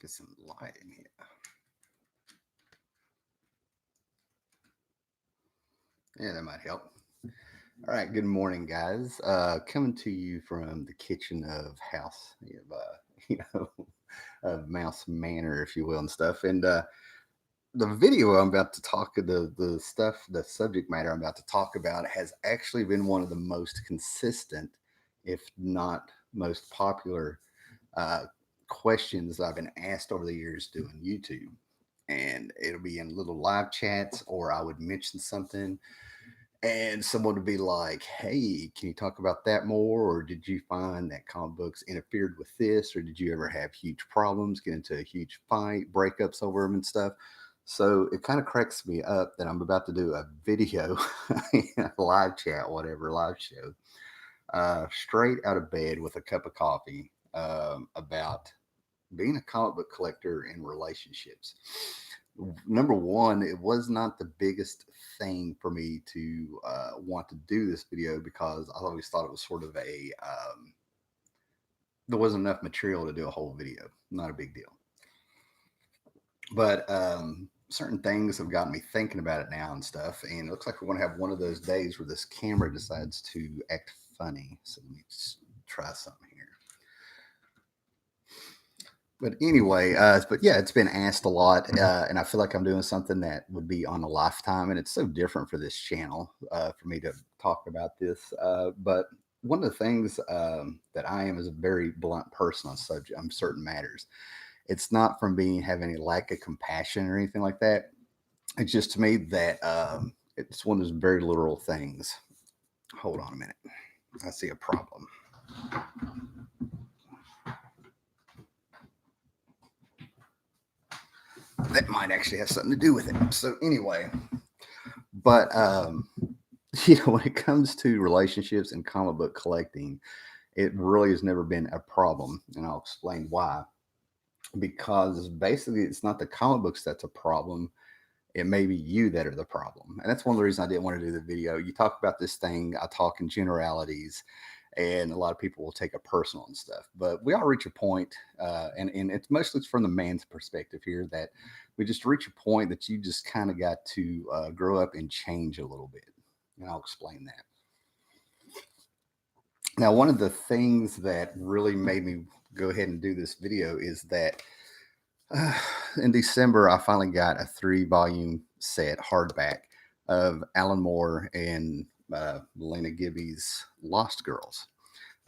Get some light in here. Yeah, that might help. All right, good morning, guys. Coming to you from the kitchen of house, you know, of Mouse Manor, if you will, and stuff. And the video I'm about to talk, the stuff, the subject matter I'm about to talk about has actually been one of the most consistent, if not most popular, uh, questions I've been asked over the years doing YouTube. And it'll be in little live chats, or I would mention something and someone would be like, "Hey, can you talk about that more? Or did you find that comic books interfered with this? Or did you ever have huge problems, get into a huge fight, breakups over them and stuff?" So it kind of cracks me up that I'm about to do a video, live chat, whatever, live show, straight out of bed with a cup of coffee, about being a comic book collector and relationships. Number one, it was not the biggest thing for me to want to do this video because I always thought it was sort of there wasn't enough material to do a whole video. Not a big deal. But certain things have gotten me thinking about it now and stuff. And it looks like we're going to have one of those days where this camera decides to act funny. So let me just try something here. But anyway, but yeah, it's been asked a lot, and I feel like I'm doing something that would be on a lifetime, and it's so different for this channel for me to talk about this. But one of the things that I am is a very blunt person on subject on certain matters. It's not from being having a lack of compassion or anything like that. It's just to me that it's one of those very literal things. Hold on a minute. I see a problem. That might actually have something to do with it. So anyway, but when it comes to relationships and comic book collecting, it really has never been a problem, and I'll explain why. Because basically, it's not the comic books that's a problem; it may be you that are the problem, and that's one of the reasons I didn't want to do the video. You talk about this thing, I talk in generalities, and a lot of people will take it personal and stuff. But we all reach a point, and it's mostly from the man's perspective here that we just reach a point that you just kind of got to grow up and change a little bit, and I'll explain that. Now, one of the things that really made me go ahead and do this video is that uh, in December, I finally got a 3 volume set hardback of Alan Moore and Lena Gibby's Lost Girls,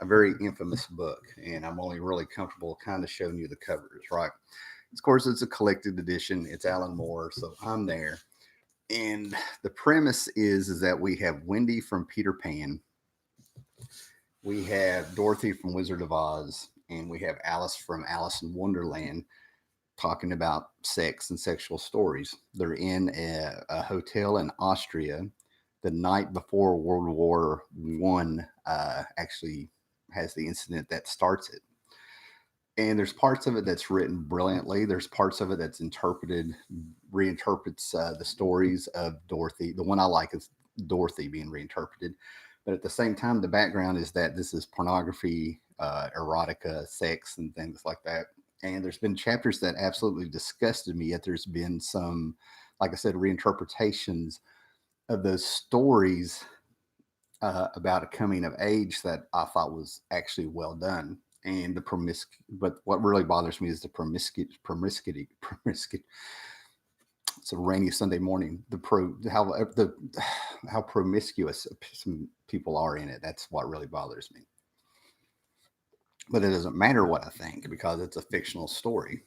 a very infamous book. And I'm only really comfortable kind of showing you the covers, right? Of course, it's a collected edition, it's Alan Moore, so I'm there. And the premise is that we have Wendy from Peter Pan, we have Dorothy from Wizard of Oz, and we have Alice from Alice in Wonderland talking about sex and sexual stories. They're in a hotel in Austria the night before World War I actually has the incident that starts it. And there's parts of it that's written brilliantly. There's parts of it that's interpreted, reinterprets the stories of Dorothy. The one I like is Dorothy being reinterpreted. But at the same time, the background is that this is pornography, erotica, sex, and things like that. And there's been chapters that absolutely disgusted me, yet there's been some, like I said, reinterpretations of those stories about a coming of age that I thought was actually well done. And but what really bothers me is the promiscuity. It's a rainy Sunday morning. How promiscuous some people are in it. That's what really bothers me. But it doesn't matter what I think because it's a fictional story.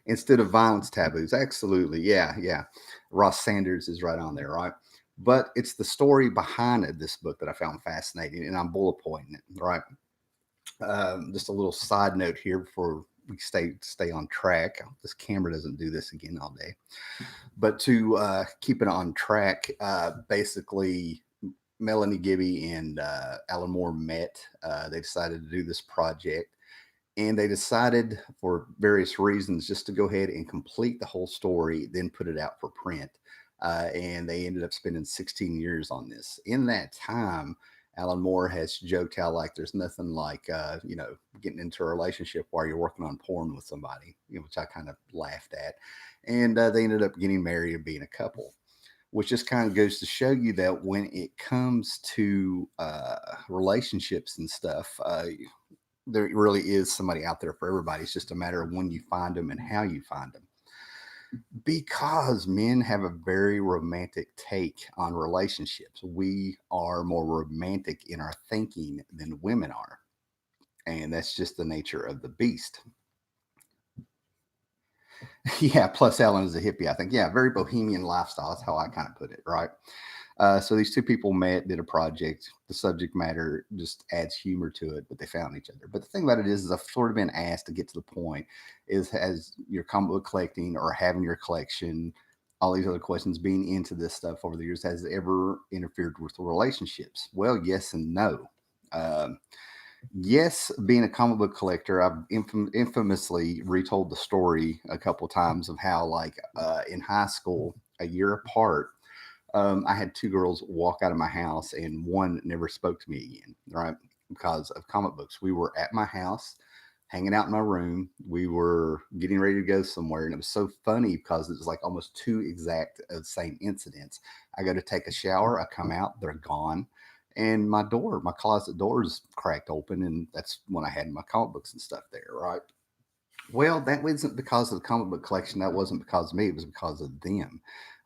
Instead of violence taboos, absolutely, yeah, yeah. Ross Sanders is right on there, right? But it's the story behind it, this book that I found fascinating, and I'm bullet pointing it, right? Just a little side note here before we stay on track. This camera doesn't do this again all day, but to keep it on track, basically Melanie Gibby and Alan Moore met. They decided to do this project, and they decided for various reasons just to go ahead and complete the whole story, then put it out for print. And they ended up spending 16 years on this. In that time, Alan Moore has joked how like there's nothing like getting into a relationship while you're working on porn with somebody, which I kind of laughed at. And they ended up getting married and being a couple, which just kind of goes to show you that when it comes to relationships and stuff, there really is somebody out there for everybody. It's just a matter of when you find them and how you find them. Because men have a very romantic take on relationships. We are more romantic in our thinking than women are. And that's just the nature of the beast. Yeah, plus Ellen is a hippie, I think. Yeah, very bohemian lifestyle. That's how I kind of put it, right? So these two people met, did a project. The subject matter just adds humor to it, but they found each other. But the thing about it is I've sort of been asked to get to the point is has your comic book collecting or having your collection, all these other questions, being into this stuff over the years, has it ever interfered with the relationships? Well, yes and no. Um, yes, being a comic book collector, I've infamously retold the story a couple times of how, like, in high school, a year apart, I had two girls walk out of my house, and one never spoke to me again, right? Because of comic books. We were at my house, hanging out in my room. We were getting ready to go somewhere, and it was so funny because it was like almost two exact same incidents. I go to take a shower, I come out, they're gone. And my closet door is cracked open, and that's when I had my comic books and stuff there, right? Well, that wasn't because of the comic book collection. That wasn't because of me. It was because of them.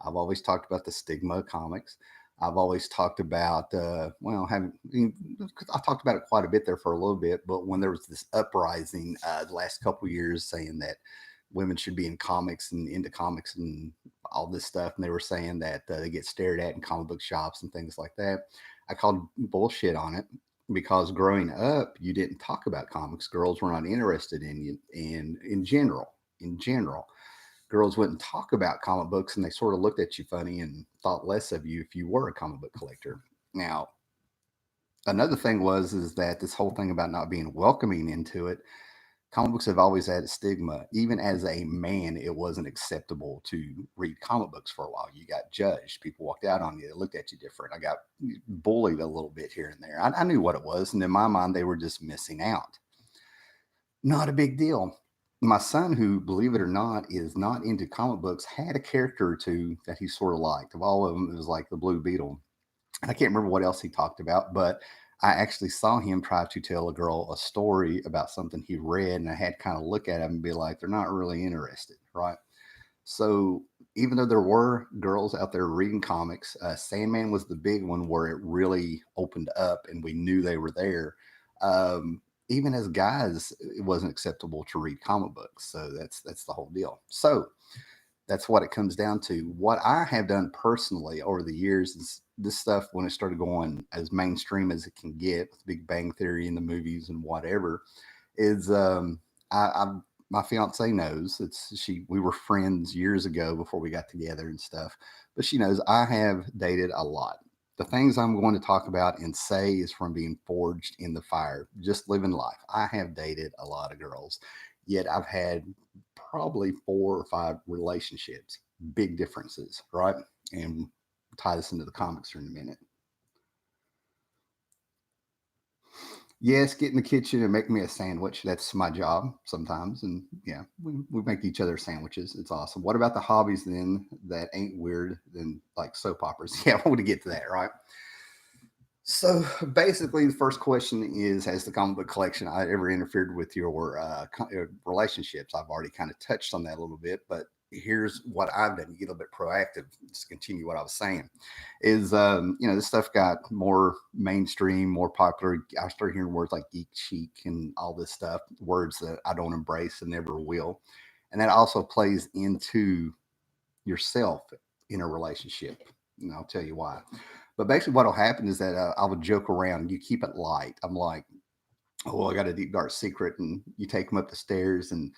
I've always talked about the stigma of comics. I've always talked about, having, I talked about it quite a bit there for a little bit, but when there was this uprising the last couple of years saying that women should be in comics and into comics and all this stuff, and they were saying that they get stared at in comic book shops and things like that, I called bullshit on it because growing up, you didn't talk about comics. Girls were not interested in you, and in general, girls wouldn't talk about comic books, and they sort of looked at you funny and thought less of you if you were a comic book collector. Now, another thing was is that this whole thing about not being welcoming into it, comic books have always had a stigma. Even as a man, it wasn't acceptable to read comic books for a while. You got judged. People walked out on you. They looked at you different. I got bullied a little bit here and there. I knew what it was. And in my mind, they were just missing out. Not a big deal. My son, who, believe it or not, is not into comic books, had a character or two that he sort of liked. Of all of them, it was like the Blue Beetle. And I can't remember what else he talked about, but I actually saw him try to tell a girl a story about something he read, and I had to kind of look at him and be like, they're not really interested, right? So even though there were girls out there reading comics, Sandman was the big one where it really opened up and we knew they were there. Even as guys, it wasn't acceptable to read comic books. So that's the whole deal. So that's what it comes down to. What I have done personally over the years is this stuff when it started going as mainstream as it can get with Big Bang Theory and the movies and whatever is I my fiance knows it's she we were friends years ago before we got together and stuff, but she knows I have dated a lot. The things I'm going to talk about and say is from being forged in the fire, just living life. I have dated a lot of girls, yet I've had probably 4 or 5 relationships. Big differences, right? And tie this into the comics here in a minute. Yes, get in the kitchen and make me a sandwich. That's my job sometimes. And yeah, we make each other sandwiches. It's awesome. What about the hobbies then that ain't weird than like soap operas? Yeah, I want to get to that, right? So basically, the first question is: has the comic book collection ever interfered with your relationships? I've already kind of touched on that a little bit, but here's what I've done to get a little bit proactive. Just continue what I was saying is, this stuff got more mainstream, more popular. I started hearing words like geek chic and all this stuff, words that I don't embrace and never will. And that also plays into yourself in a relationship. And I'll tell you why. But basically, what will happen is that I would joke around. You keep it light. I'm like, oh, I got a deep dark secret, and you take them up the stairs, and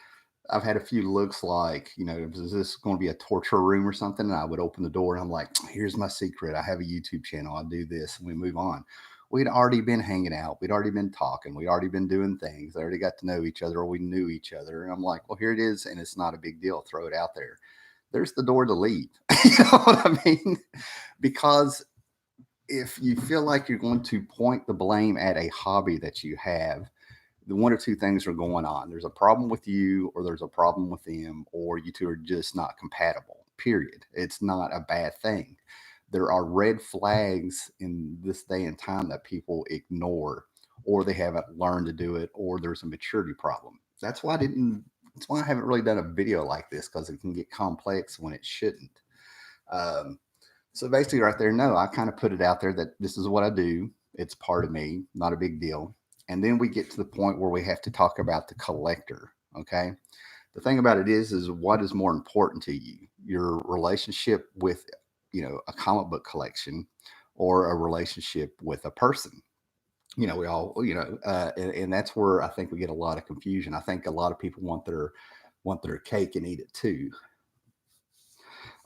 I've had a few looks like, is this going to be a torture room or something? And I would open the door, and I'm like, here's my secret. I have a YouTube channel. I do this, and we move on. We'd already been hanging out. We'd already been talking. We'd already been doing things. I already got to know each other, or we knew each other. And I'm like, well, here it is, and it's not a big deal. Throw it out there. There's the door to leave. You know what I mean? Because if you feel like you're going to point the blame at a hobby that you have, the one or two things are going on. There's a problem with you, or there's a problem with them, or you two are just not compatible. Period. It's not a bad thing. There are red flags in this day and time that people ignore, or they haven't learned to do it, or there's a maturity problem. That's why I didn't. That's why I haven't really done a video like this, because it can get complex when it shouldn't. Um, so basically, right there, no, I kind of put it out there that this is what I do. It's part of me, not a big deal. And then we get to the point where we have to talk about the collector. Okay. The thing about it is what is more important to you? Your relationship with, a comic book collection, or a relationship with a person? We all, and that's where I think we get a lot of confusion. I think a lot of people want their cake and eat it too.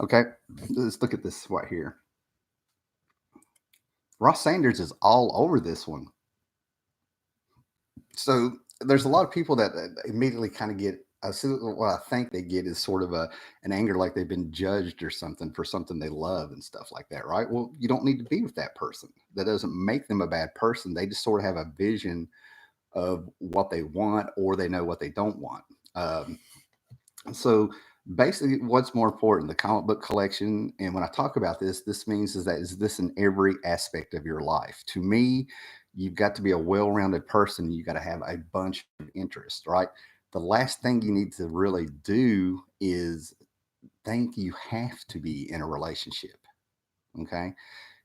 Okay. Let's look at this right here. Ross Sanders is all over this one. So there's a lot of people that immediately kind of get. What I think they get is sort of an anger, like they've been judged or something for something they love and stuff like that, right? Well, you don't need to be with that person. That doesn't make them a bad person. They just sort of have a vision of what they want, or they know what they don't want. Um, so basically, what's more important, the comic book collection? And when I talk about this means is this in every aspect of your life? To me, you've got to be a well-rounded person. You got to have a bunch of interests, right? The last thing you need to really do is think you have to be in a relationship. Okay,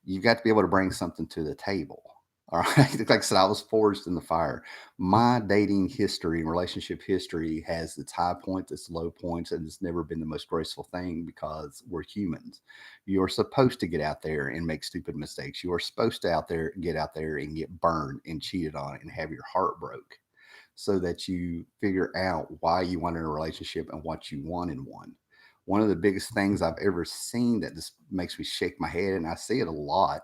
you've got to be able to bring something to the table. All right. Like I said, I was forged in the fire. My dating history and relationship history has its high points, its low points, and it's never been the most graceful thing, because we're humans. You're supposed to get out there and make stupid mistakes. You are supposed to get out there and get burned and cheated on and have your heart broke, so that you figure out why you want in a relationship and what you want in one. One of the biggest things I've ever seen that just makes me shake my head, and I see it a lot,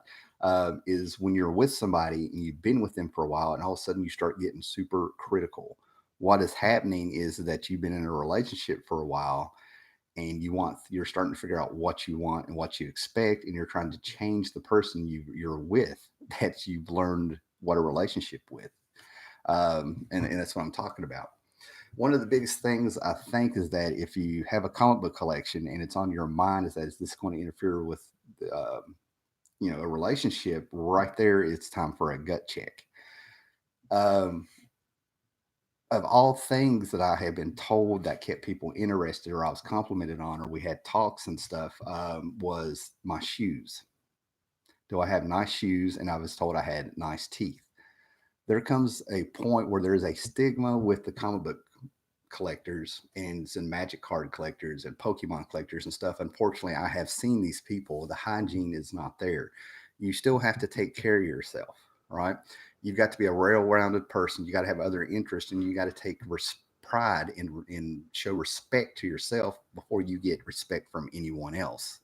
is when you're with somebody and you've been with them for a while, and all of a sudden you start getting super critical. What is happening is that you've been in a relationship for a while, and you're starting to figure out what you want and what you expect, and you're trying to change the person you're with, that you've learned what a relationship with. And that's what I'm talking about. One of the biggest things I think is that if you have a comic book collection and it's on your mind, is this going to interfere with, a relationship? Right there, it's time for a gut check. Um, of all things that I have been told that kept people interested, or I was complimented on, or we had talks and stuff, was my shoes. Do I have nice shoes? And I was told I had nice teeth. There comes a point where there is a stigma with the comic book collectors and some magic card collectors and Pokemon collectors and stuff. Unfortunately, I have seen these people. The hygiene is not there. You still have to take care of yourself, right? You've got to be a well-rounded person. You got to have other interests, and you got to take pride in show respect to yourself before you get respect from anyone else.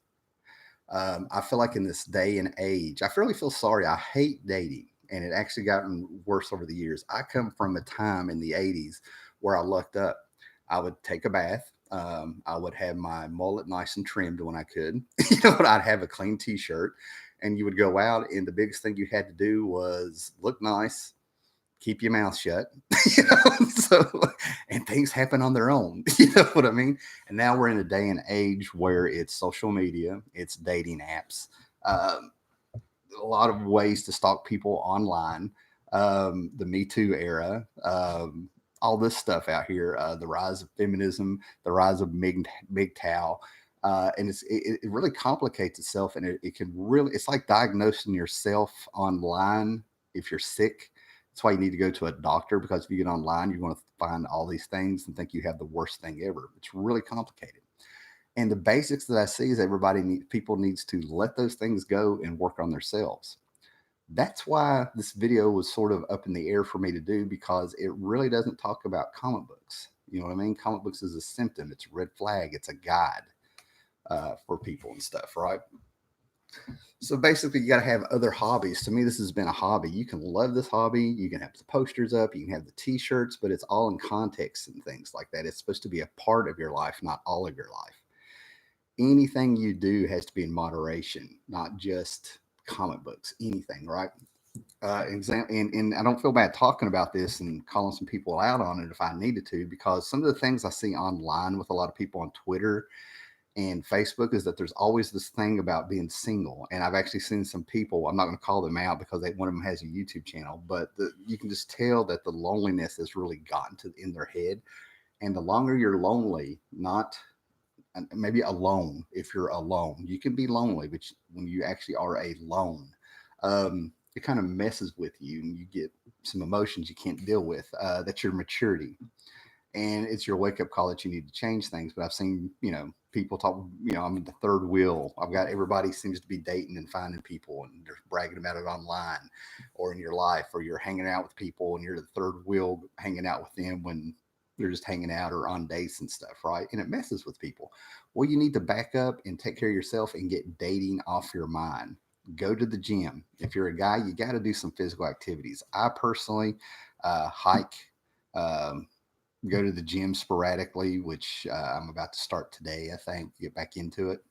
I feel like in this day and age, I really feel sorry. I hate dating, and it actually gotten worse over the years. I come from a time in the 80s where I lucked up. I would take a bath. I would have my mullet nice and trimmed when I could. I'd have a clean T-shirt, and you would go out, and the biggest thing you had to do was look nice, keep your mouth shut. So, and things happen on their own. You know what I mean? And now we're in a day and age where it's social media, it's dating apps, um, a lot of ways to stalk people online, the Me Too era, all this stuff out here, the rise of feminism, the rise of MGTOW. And it really complicates itself, and it can really, it's like diagnosing yourself online if you're sick. That's why you need to go to a doctor, because if you get online, you're going to find all these things and think you have the worst thing ever. It's really complicated. And the basics that I see is people needs to let those things go and work on themselves. That's why this video was sort of up in the air for me to do, because it really doesn't talk about comic books. You know what I mean? Comic books is a symptom. It's a red flag. It's a guide for people and stuff, right? So basically, you got to have other hobbies. To me, this has been a hobby. You can love this hobby. You can have the posters up. You can have the T-shirts, but it's all in context and things like that. It's supposed to be a part of your life, not all of your life. Anything you do has to be in moderation, not just comic books. Anything, right? And I don't feel bad talking about this and calling some people out on it if I needed to, because some of the things I see online with a lot of people on Twitter and Facebook is that there's always this thing about being single. And I've actually seen some people, I'm not going to call them out because one of them has a YouTube channel, but you can just tell that the loneliness has really gotten to in their head. And the longer you're lonely, not maybe alone, if you're alone, you can be lonely, but when you actually are alone, it kind of messes with you and you get some emotions you can't deal with. That's your maturity, and it's your wake up call that you need to change things. But I've seen, people talk, I'm in the third wheel. I've got everybody seems to be dating and finding people and they're bragging about it online or in your life, or you're hanging out with people and you're the third wheel hanging out with them when they're just hanging out or on dates and stuff, right? And it messes with people. Well, you need to back up and take care of yourself and get dating off your mind. Go to the gym. If you're a guy, you got to do some physical activities. I personally hike, um, go to the gym sporadically, which I'm about to start today, I think, get back into it.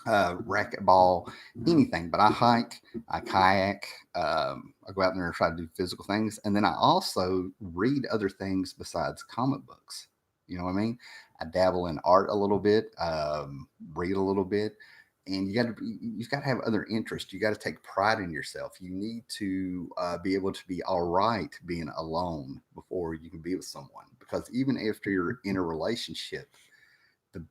Racquetball, anything, but I hike, I kayak, I go out there and try to do physical things. And then I also read other things besides comic books. You know what I mean? I dabble in art a little bit, read a little bit, and you've got to have other interests. You got to take pride in yourself. You need to be able to be all right being alone before you can be with someone, because even after you're in a relationship,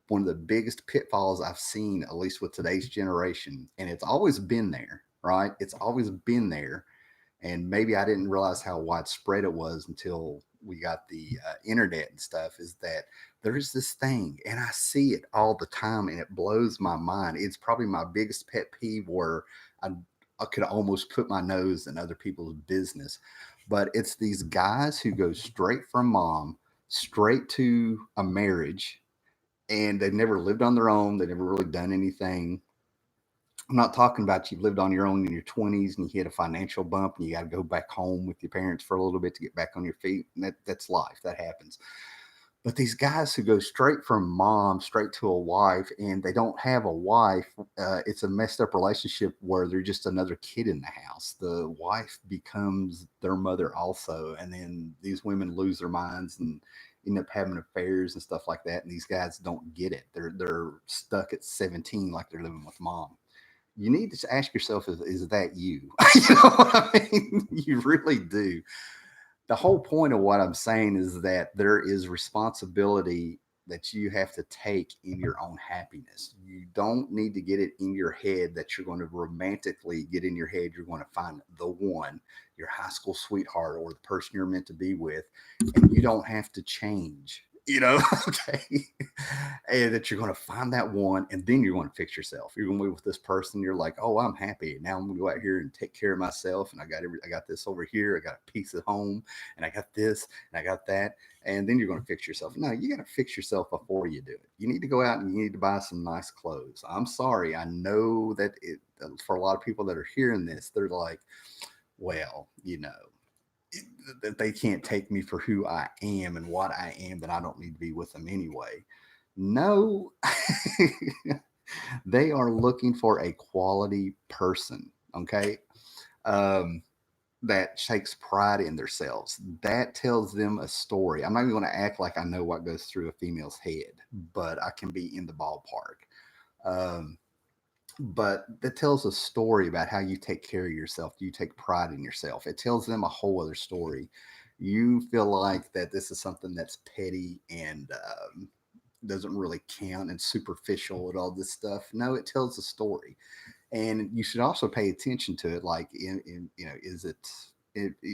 one of the biggest pitfalls I've seen, at least with today's generation, and it's always been there, right? It's always been there, and maybe I didn't realize how widespread it was until we got the internet and stuff. Is that there's this thing, and I see it all the time, and it blows my mind. It's probably my biggest pet peeve where I, I could almost put my nose in other people's business, but it's these guys who go straight from mom straight to a marriage, and they've never lived on their own. They've never really done anything. I'm not talking about you've lived on your own in your 20s and you hit a financial bump and you got to go back home with your parents for a little bit to get back on your feet. And that's life. That happens. But these guys who go straight from mom straight to a wife, and they don't have a wife, it's a messed up relationship where they're just another kid in the house. The wife becomes their mother also, and then these women lose their minds and end up having affairs and stuff like that. And these guys don't get it. They're stuck at 17 like they're living with mom. You need to ask yourself, is that you? You know what I mean? You really do. The whole point of what I'm saying is that there is responsibility that you have to take in your own happiness. You don't need to get it in your head that you're going to romantically get in your head you're going to find the one, your high school sweetheart or the person you're meant to be with, and you don't have to change. Okay, and that you're going to find that one, and then you're going to fix yourself. You're going to be with this person. You're like, oh, I'm happy now. I'm going to go out here and take care of myself, and I got this over here. I got a piece at home, and I got this, and I got that, and then you're going to fix yourself. No, you got to fix yourself before you do it. You need to go out and you need to buy some nice clothes. I'm sorry, I know that for a lot of people that are hearing this, they're like, well, that they can't take me for who I am and what I am, that I don't need to be with them anyway. No, they are looking for a quality person. Okay. Um, that takes pride in themselves. That tells them a story. I'm not even going to act like I know what goes through a female's head, but I can be in the ballpark. Um, but that tells a story about how you take care of yourself. You take pride in yourself. It tells them a whole other story. You feel like that this is something that's petty and doesn't really count and superficial and all this stuff. No, it tells a story, and you should also pay attention to it. Like, is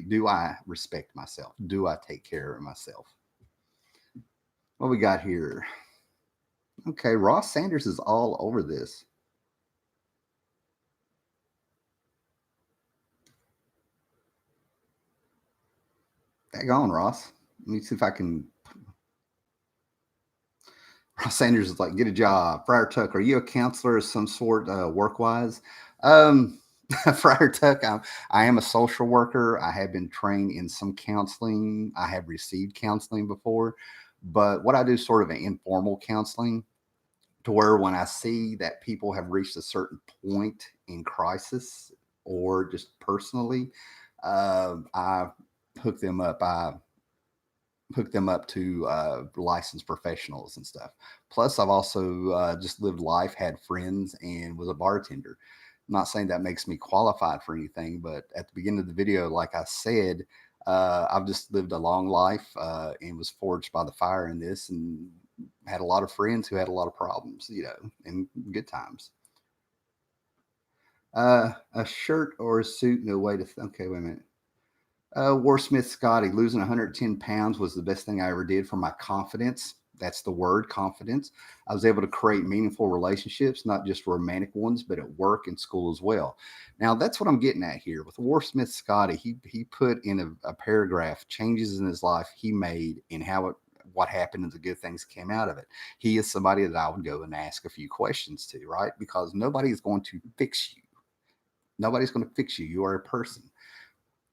do I respect myself? Do I take care of myself? What we got here? Okay, Ross Sanders is all over this. Back on, Ross. Let me see if I can. Ross Sanders is like, get a job. Friar Tuck, are you a counselor of some sort, work wise? Um, Friar Tuck, I am a social worker. I have been trained in some counseling. I have received counseling before, but what I do is sort of an informal counseling, to where when I see that people have reached a certain point in crisis or just personally, I hook them up. I hook them up to licensed professionals and stuff. Plus, I've also just lived life, had friends, and was a bartender. I'm not saying that makes me qualified for anything, but at the beginning of the video, like I said, I've just lived a long life and was forged by the fire in this, and had a lot of friends who had a lot of problems, and good times. A shirt or a suit? No way to. Okay, wait a minute. War Smith Scotty, losing 110 pounds was the best thing I ever did for my confidence. That's the word, confidence. I was able to create meaningful relationships, not just romantic ones, but at work and school as well. Now, that's what I'm getting at here. With War Smith Scotty, he put in a paragraph changes in his life he made and what happened and the good things came out of it. He is somebody that I would go and ask a few questions to, right? Because nobody is going to fix you. Nobody's going to fix you. You are a person.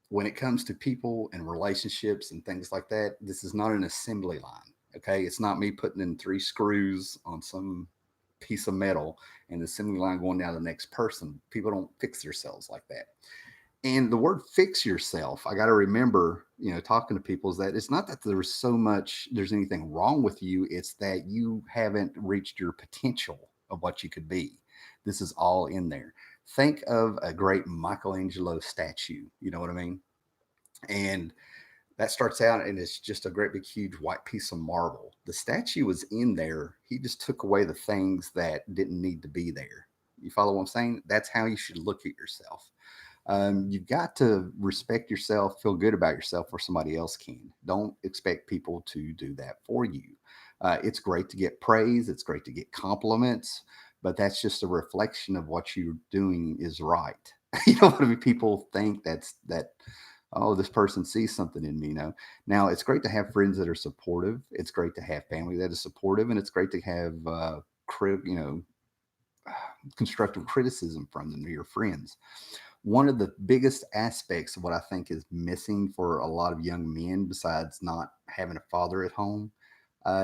When it comes to people and relationships and things like that, this is not an assembly line. Okay. It's not me putting in three screws on some piece of metal and the assembly line going down to the next person. People don't fix themselves like that. And the word fix yourself, I got to remember, talking to people, is that it's not that there's anything wrong with you. It's that you haven't reached your potential of what you could be. This is all in there. Think of a great Michelangelo statue. You know what I mean? And that starts out and it's just a great big huge white piece of marble. The statue was in there. He just took away the things that didn't need to be there. You follow what I'm saying? That's how you should look at yourself. You've got to respect yourself, feel good about yourself, or somebody else can. Don't expect people to do that for you. It's great to get praise, it's great to get compliments, but that's just a reflection of what you're doing is right. You know what I mean? People think that. Oh, this person sees something in me. Now it's great to have friends that are supportive. It's great to have family that is supportive, and it's great to have you know, constructive criticism from them to your friends. One of the biggest aspects of what I think is missing for a lot of young men, besides not having a father at home,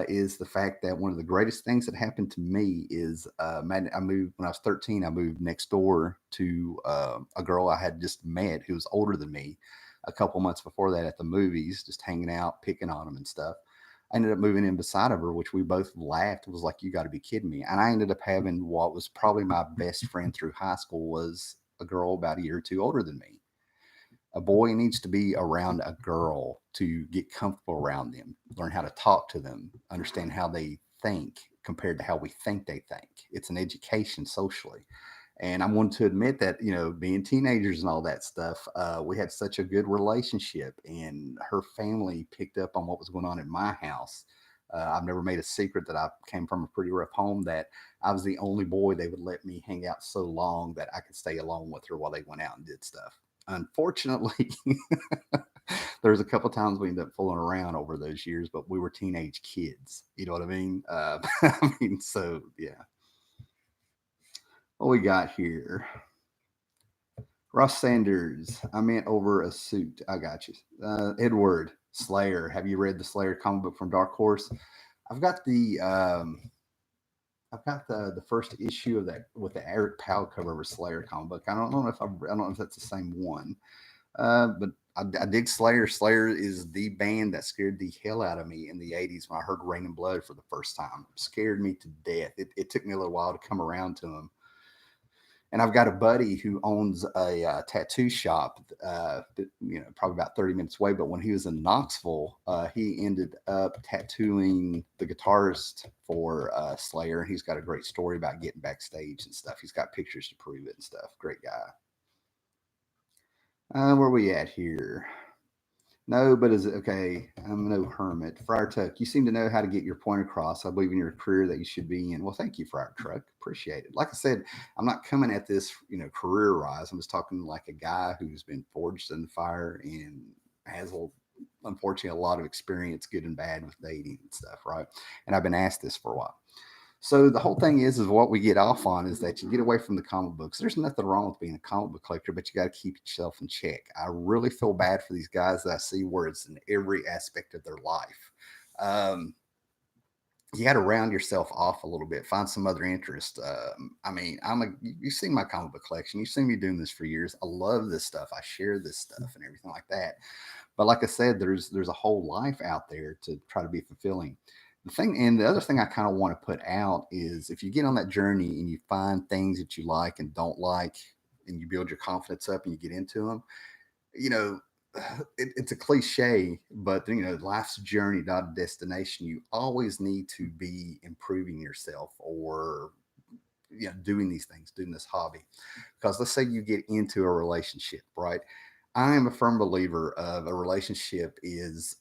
is the fact that one of the greatest things that happened to me is I moved when I was 13. I moved next door to a girl I had just met who was older than me a couple months before that at the movies, just hanging out, picking on them and stuff. I ended up moving in beside of her, which we both laughed. It was like, you got to be kidding me. And I ended up having what was probably my best friend through high school was a girl about a year or two older than me. A boy needs to be around a girl to get comfortable around them, learn how to talk to them, understand how they think compared to how we think they think. It's an education socially. And I wanted to admit that, being teenagers and all that stuff, we had such a good relationship, and her family picked up on what was going on in my house. I've never made a secret that I came from a pretty rough home, that I was the only boy they would let me hang out so long that I could stay alone with her while they went out and did stuff. Unfortunately, there's a couple times we ended up fooling around over those years, but we were teenage kids. You know what I mean? I mean, so yeah. What we got here? Ross Sanders. I meant over a suit. I got you. Edward Slayer. Have you read the Slayer comic book from Dark Horse? I've got the I've got the first issue of that with the Eric Powell cover of a Slayer comic book. I don't know if that's the same one. But I dig Slayer. Slayer is the band that scared the hell out of me in the 80s when I heard Rain and Blood for the first time. It scared me to death. It took me a little while to come around to them. And I've got a buddy who owns a tattoo shop, probably about 30 minutes away. But when he was in Knoxville, he ended up tattooing the guitarist for Slayer. And he's got a great story about getting backstage and stuff. He's got pictures to prove it and stuff. Great guy. Where are we at here? No, but is it okay? I'm no hermit. Friar Tuck, you seem to know how to get your point across. I believe in your career that you should be in. Well, thank you, Friar Tuck. Appreciate it. Like I said, I'm not coming at this, career wise. I'm just talking like a guy who's been forged in the fire and has, unfortunately, a lot of experience, good and bad, with dating and stuff, right? And I've been asked this for a while. So the whole thing is what we get off on is that you get away from the comic books. There's nothing wrong with being a comic book collector, but you got to keep yourself in check. I really feel bad for these guys that I see where it's in every aspect of their life. Um, you got to round yourself off a little bit, find some other interest. I mean, you've seen my comic book collection. You've seen me doing this for years. I love this stuff. I share this stuff and everything like that. But like I said, there's a whole life out there to try to be fulfilling. The other thing I kind of want to put out is if you get on that journey and you find things that you like and don't like, and you build your confidence up and you get into them, you know, it's a cliche, but life's a journey, not a destination. You always need to be improving yourself, or doing these things, doing this hobby. Because let's say you get into a relationship, right? I am a firm believer of a relationship is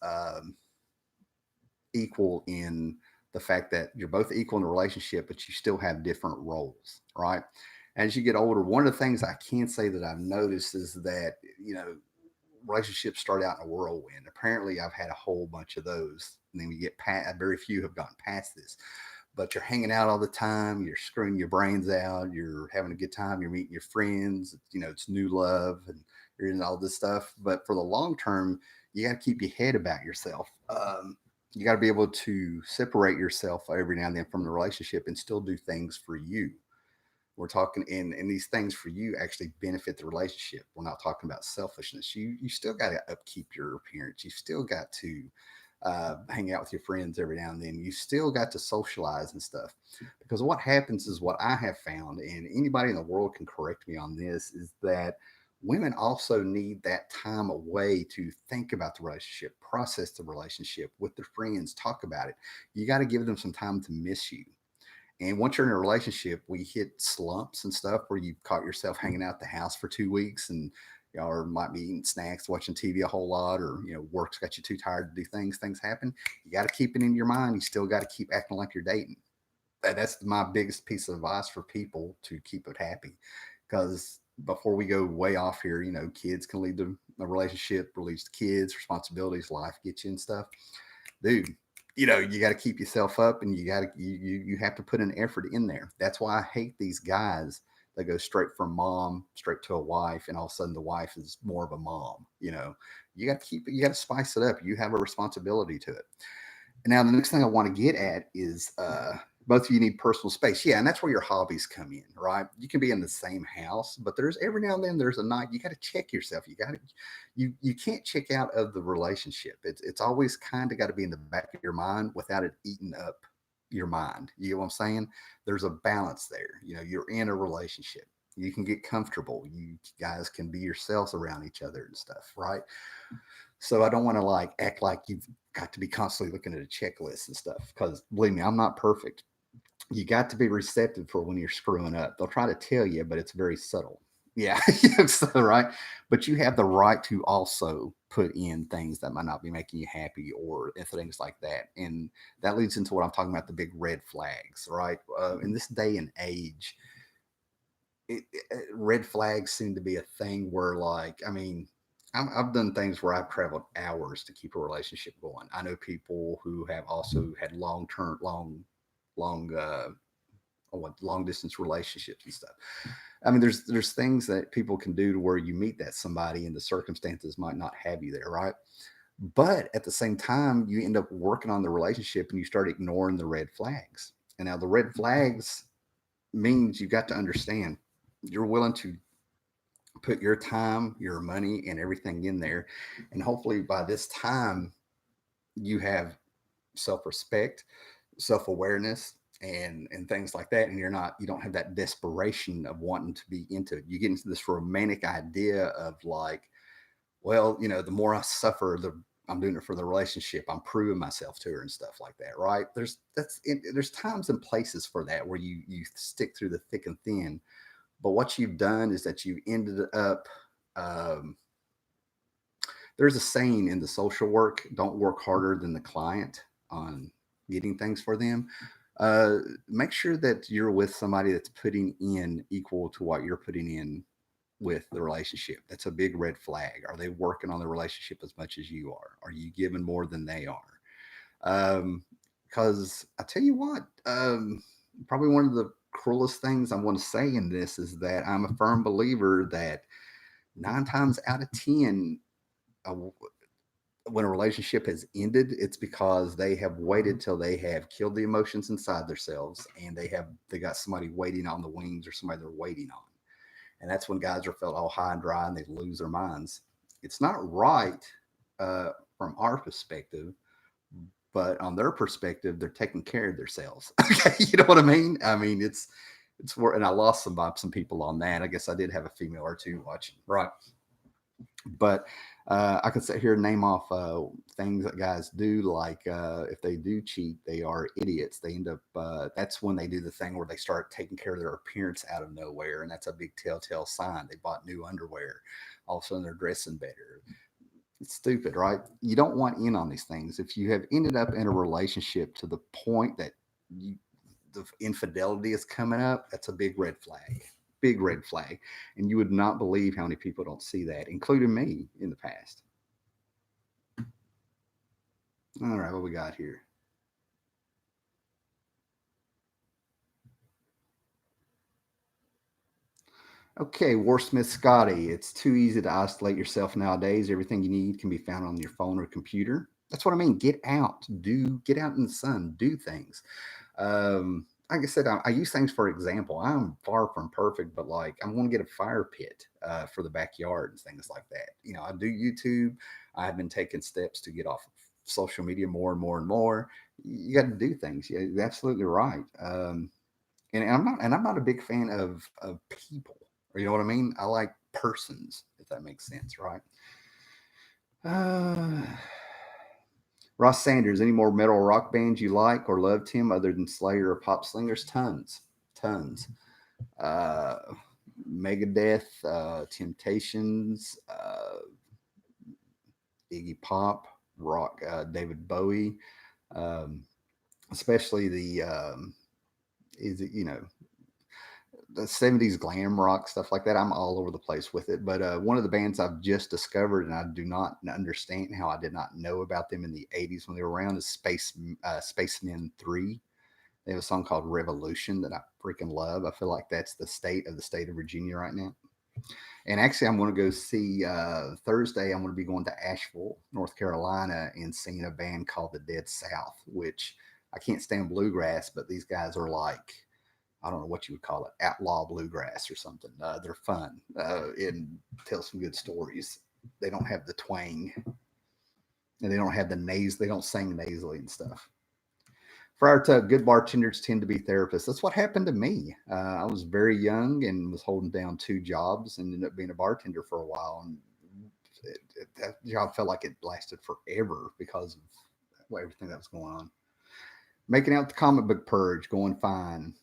equal in the fact that you're both equal in a relationship, but you still have different roles, right? As you get older, one of the things I can say that I've noticed is that, relationships start out in a whirlwind. Apparently, I've had a whole bunch of those. And then we get past, very few have gotten past this. But you're hanging out all the time, you're screwing your brains out, you're having a good time, you're meeting your friends, it's new love, and you're in all this stuff. But for the long term, you got to keep your head about yourself. You got to be able to separate yourself every now and then from the relationship and still do things for you. We're talking, and these things for you actually benefit the relationship. We're not talking about selfishness. You still got to upkeep your appearance. You still got to hang out with your friends every now and then. You still got to socialize and stuff. Because what happens is, what I have found, and anybody in the world can correct me on this, is that women also need that time away to think about the relationship, process the relationship with their friends, talk about it. You got to give them some time to miss you. And once you're in a relationship, we hit slumps and stuff where you've caught yourself hanging out the house for 2 weeks, and y'all might be eating snacks, watching TV a whole lot, or work's got you too tired to do things. Things happen. You got to keep it in your mind. You still got to keep acting like you're dating. That's my biggest piece of advice for people to keep it happy. Because before we go way off here, kids can lead the a relationship, release the kids, responsibilities, life gets you and stuff. Dude, you got to keep yourself up, and you have to put an effort in there. That's why I hate these guys that go straight from mom straight to a wife, and all of a sudden the wife is more of a mom. You got to keep it. You got to spice it up. You have a responsibility to it. Now, the next thing I want to get at is both of you need personal space. Yeah, and that's where your hobbies come in, right? You can be in the same house, but there's every now and then there's a night you got to check yourself. You can't check out of the relationship. It's always kind of got to be in the back of your mind without it eating up your mind. You know what I'm saying? There's a balance there. You're in a relationship. You can get comfortable. You guys can be yourselves around each other and stuff, right? So I don't want to like act like you've got to be constantly looking at a checklist and stuff, because believe me, I'm not perfect. You got to be receptive for when you're screwing up. They'll try to tell you, but it's very subtle. Yeah, so, right. But you have the right to also put in things that might not be making you happy, or things like that. And that leads into what I'm talking about, the big red flags, right? In this day and age, red flags seem to be a thing where, like, I mean, I've done things where I've traveled hours to keep a relationship going. I know people who have also had long, long distance relationships and stuff. I mean, there's things that people can do to where you meet that somebody, and the circumstances might not have you there, right? But at the same time, you end up working on the relationship and you start ignoring the red flags. And now the red flags means you got to understand you're willing to put your time, your money, and everything in there. And hopefully by this time, you have self respect, self awareness, and things like that. And you don't have that desperation of wanting to be into it. You get into this romantic idea of like, well, the more I suffer, I'm doing it for the relationship. I'm proving myself to her and stuff like that, right? There's times and places for that where you stick through the thick and thin. But what you've done is that you ended up. Um, there's a saying in the social work: don't work harder than the client on getting things for them. Uh, Make sure that you're with somebody that's putting in equal to what you're putting in with the relationship. That's a big red flag. Are they working on the relationship as much as you are? Are you giving more than they are? Um, because I tell you what, probably one of the cruelest things I want to say in this is that I'm a firm believer that 9 times out of 10, a, when a relationship has ended, it's because they have waited till they have killed the emotions inside themselves, and they got somebody waiting on the wings, or somebody they're waiting on. And that's when guys are felt all high and dry and they lose their minds. It's not right uh, from our perspective, but on their perspective, they're taking care of themselves. Okay, you know what I mean? I mean, it's where, and I lost some people on that. I guess I did have a female or two watching, right? But I could sit here and name off things that guys do. Like if they do cheat, they are idiots. They end up. That's when they do the thing where they start taking care of their appearance out of nowhere, and that's a big telltale sign. They bought new underwear. All of a sudden, they're dressing better. It's stupid, right? You don't want in on these things. If you have ended up in a relationship to the point that you, the infidelity is coming up, that's a big red flag. Big red flag. And you would not believe how many people don't see that, including me in the past. All right, what we got here? Okay, Warsmith Scotty. It's too easy to isolate yourself nowadays. Everything you need can be found on your phone or computer. That's what I mean. Get out in the sun, do things. Like I said, I use things for example. I'm far from perfect, but like I'm going to get a fire pit for the backyard and things like that. You know, I do YouTube. I've been taking steps to get off of social media more and more and more. You got to do things. Yeah, you're absolutely right. And I'm not a big fan of people. Or you know what I mean? I like persons, if that makes sense, right? Uh, Ross Sanders, any more metal rock bands you like or loved him other than Slayer or Pop Slingers? Tons, tons. Uh, Megadeth, Temptations, Iggy Pop, rock, David Bowie, um, especially the is it, you know, the 70s glam rock stuff like that. I'm all over the place with it. But one of the bands I've just discovered, and I do not understand how I did not know about them in the 80s when they were around, is Spacemen 3. They have a song called Revolution that I freaking love. I feel like that's the state of Virginia right now. And actually, I'm going to go see Thursday. I'm going to be going to Asheville, North Carolina, and seeing a band called the Dead South, which I can't stand bluegrass, but these guys are like, I don't know what you would call it, outlaw bluegrass or something. They're fun and tell some good stories. They don't have the twang, and they don't have the nays. They don't sing nasally and stuff. Friar Tuck, good bartenders tend to be therapists. That's what happened to me. I was very young and was holding down two jobs and ended up being a bartender for a while. And that job felt like it lasted forever because of everything that was going on. Making out the comic book purge, going fine.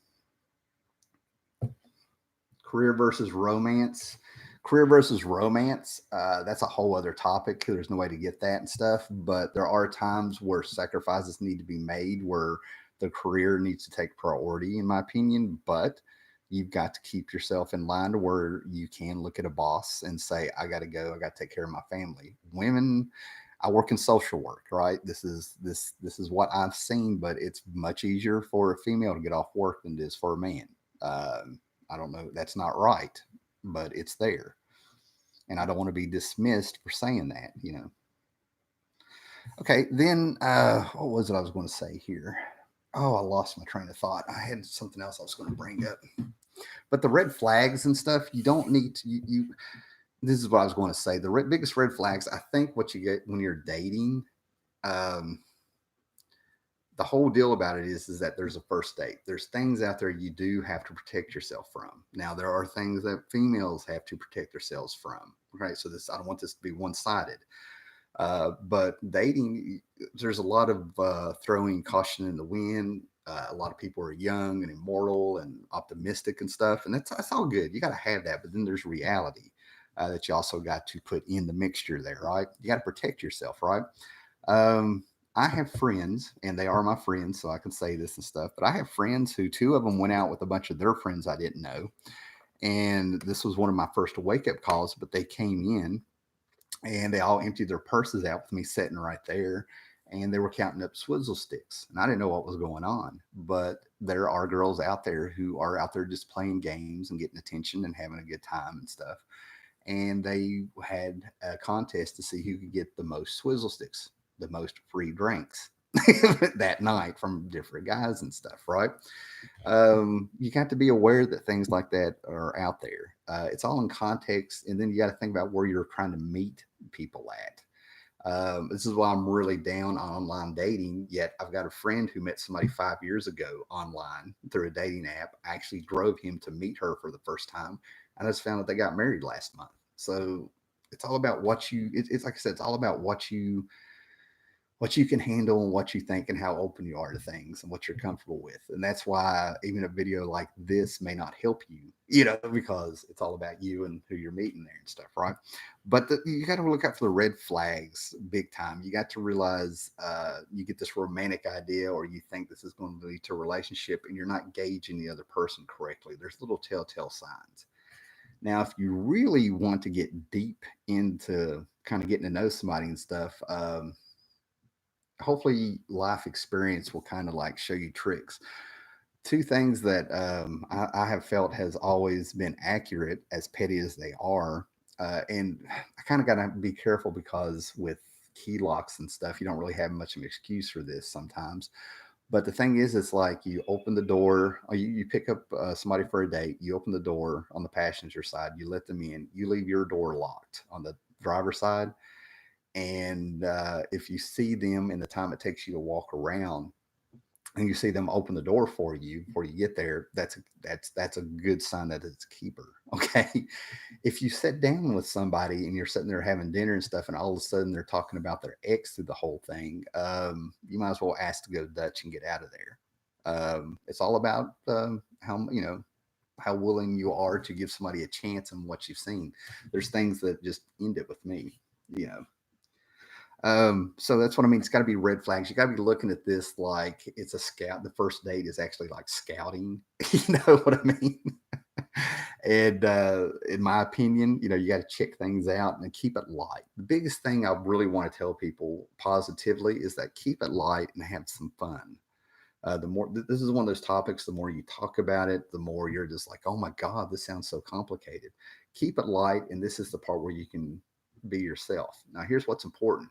Career versus romance. Career versus romance, that's a whole other topic. There's no way to get that and stuff, but there are times where sacrifices need to be made, where the career needs to take priority, in my opinion. But you've got to keep yourself in line to where you can look at a boss and say, I got to go, I got to take care of my family. Women, I work in social work, right? This is what I've seen, but it's much easier for a female to get off work than it is for a man. I don't know, that's not right, but it's there. And I don't want to be dismissed for saying that, you know. Okay, then what was it I was going to say here? Oh, I lost my train of thought. I had something else I was going to bring up. But the red flags and stuff, you don't need to, this is what I was going to say. The biggest red flags, I think, what you get when you're dating, um, the whole deal about it is that there's a first date. There's things out there you do have to protect yourself from. Now there are things that females have to protect themselves from. Right. So I don't want this to be one sided. But dating, there's a lot of throwing caution in the wind. A lot of people are young and immortal and optimistic and stuff, and that's all good. You got to have that, but then there's reality that you also got to put in the mixture there, right? You got to protect yourself, right? Um, I have friends, and they are my friends, so I can say this and stuff. But I have friends who two of them went out with a bunch of their friends I didn't know, and this was one of my first wake up calls. But they came in and they all emptied their purses out with me sitting right there, and they were counting up swizzle sticks, and I didn't know what was going on. But there are girls out there who are out there just playing games and getting attention and having a good time and stuff. and they had a contest to see who could get the most swizzle sticks, the most free drinks that night from different guys and stuff, right? You got to be aware that things like that are out there. It's all in context, and then you got to think about where you're trying to meet people at. This is why I'm really down on online dating. Yet I've got a friend who met somebody 5 years ago online through a dating app. I actually drove him to meet her for the first time, and I just found that they got married last month. So it's all about what you. It's like I said, it's all about what you can handle and what you think and how open you are to things and what you're comfortable with. And that's why even a video like this may not help you, because it's all about you and who you're meeting there and stuff, right? But you got to look out for the red flags big time. You got to realize you get this romantic idea or you think this is going to lead to a relationship and you're not gauging the other person correctly. There's little telltale signs. Now, if you really want to get deep into kind of getting to know somebody and stuff, hopefully life experience will kind of like show you tricks. Two things that I have felt has always been accurate, as petty as they are, and I kind of got to be careful because with key locks and stuff, you don't really have much of an excuse for this sometimes. But the thing is, it's like you open the door, or you pick up somebody for a date, you open the door on the passenger side, you let them in, you leave your door locked on the driver's side, and if you see them in the time it takes you to walk around, and you see them open the door for you before you get there, that's a good sign that it's a keeper. Okay, if you sit down with somebody and you're sitting there having dinner and stuff, and all of a sudden they're talking about their ex through the whole thing, you might as well ask to go Dutch and get out of there. It's all about how willing you are to give somebody a chance and what you've seen. There's things that just end it with me, you know. So that's what I mean. It's got to be red flags. You got to be looking at this like it's a scout. The first date is actually like scouting. You know what I mean? And in my opinion, you got to check things out and keep it light. The biggest thing I really want to tell people positively is that keep it light and have some fun. The more this is one of those topics, the more you talk about it, the more you're just like, oh my God, this sounds so complicated. Keep it light. And this is the part where you can be yourself. Now, here's what's important.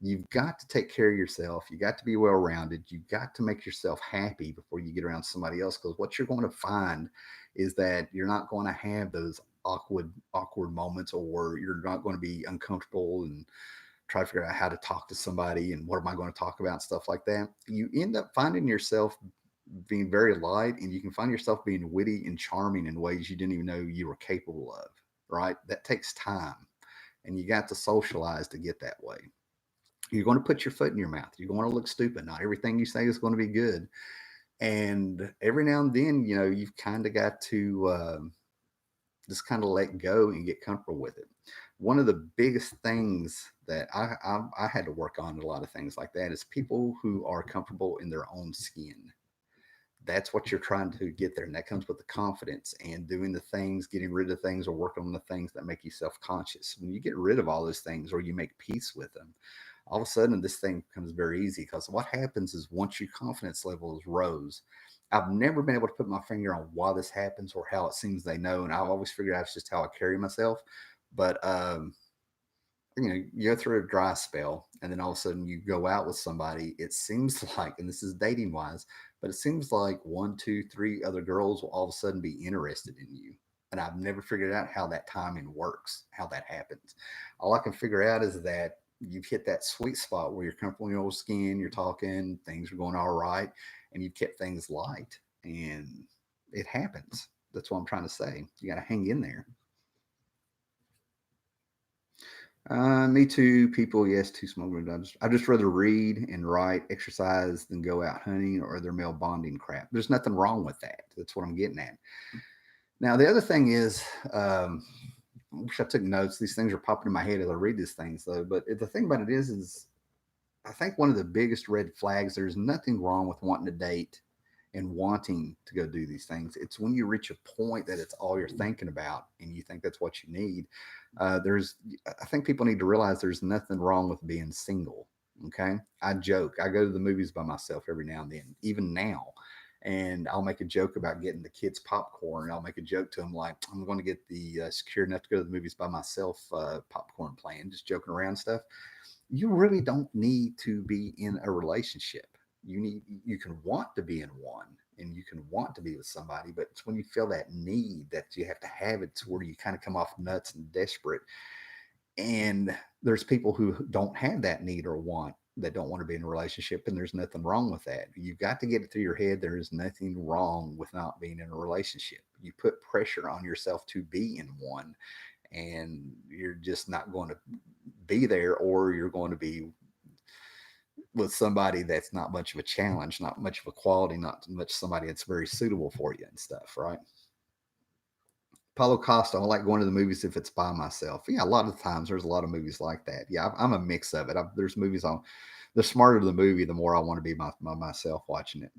You've got to take care of yourself. You got to be well rounded. You got to make yourself happy before you get around somebody else. Because what you're going to find is that you're not going to have those awkward moments, or you're not going to be uncomfortable and try to figure out how to talk to somebody and what am I going to talk about and stuff like that. You end up finding yourself being very light, and you can find yourself being witty and charming in ways you didn't even know you were capable of. Right? That takes time, and you got to socialize to get that way. You're going to put your foot in your mouth. You're going to look stupid. Not everything you say is going to be good. And every now and then, you've kind of got to just kind of let go and get comfortable with it. One of the biggest things that I had to work on, a lot of things like that, is people who are comfortable in their own skin. That's what you're trying to get there. And that comes with the confidence and doing the things, getting rid of things, or working on the things that make you self conscious. When you get rid of all those things or you make peace with them, all of a sudden this thing becomes very easy, because what happens is once your confidence levels rose, I've never been able to put my finger on why this happens or how it seems they know, and I've always figured out it's just how I carry myself. But you go through a dry spell, and then all of a sudden you go out with somebody, it seems like, and this is dating wise, but it seems like one, two, three other girls will all of a sudden be interested in you. And I've never figured out how that timing works, how that happens. All I can figure out is that you've hit that sweet spot where you're comfortable in your old skin, you're talking, things are going all right, and you've kept things light. And it happens. That's what I'm trying to say. You got to hang in there. Me too. People, yes, too small. I just rather read and write, exercise than go out hunting or other male bonding crap. There's nothing wrong with that. That's what I'm getting at. Now, the other thing is, I wish I took notes. These things are popping in my head as I read these things, though. But the thing about it is I think one of the biggest red flags. There's nothing wrong with wanting to date and wanting to go do these things. It's when you reach a point that it's all you're thinking about and you think that's what you need. I think people need to realize there's nothing wrong with being single. Okay. I joke. I go to the movies by myself every now and then, even now. And I'll make a joke about getting the kids popcorn. I'll make a joke to them like, I'm going to get the secure enough to go to the movies by myself popcorn plan, just joking around stuff. You really don't need to be in a relationship. You can want to be in one, and you can want to be with somebody, but it's when you feel that need that you have to have it to where you kind of come off nuts and desperate. And there's people who don't have that need or want, that don't want to be in a relationship, and there's nothing wrong with that. You've got to get it through your head. There is nothing wrong with not being in a relationship. You put pressure on yourself to be in one, and you're just not going to be there, or you're going to be with somebody that's not much of a challenge, not much of a quality, not much somebody that's very suitable for you and stuff, right? Paulo Costa, I like going to the movies if it's by myself. Yeah, a lot of times there's a lot of movies like that. Yeah, I'm a mix of it. There's movies on, the smarter the movie, the more I want to be myself watching it.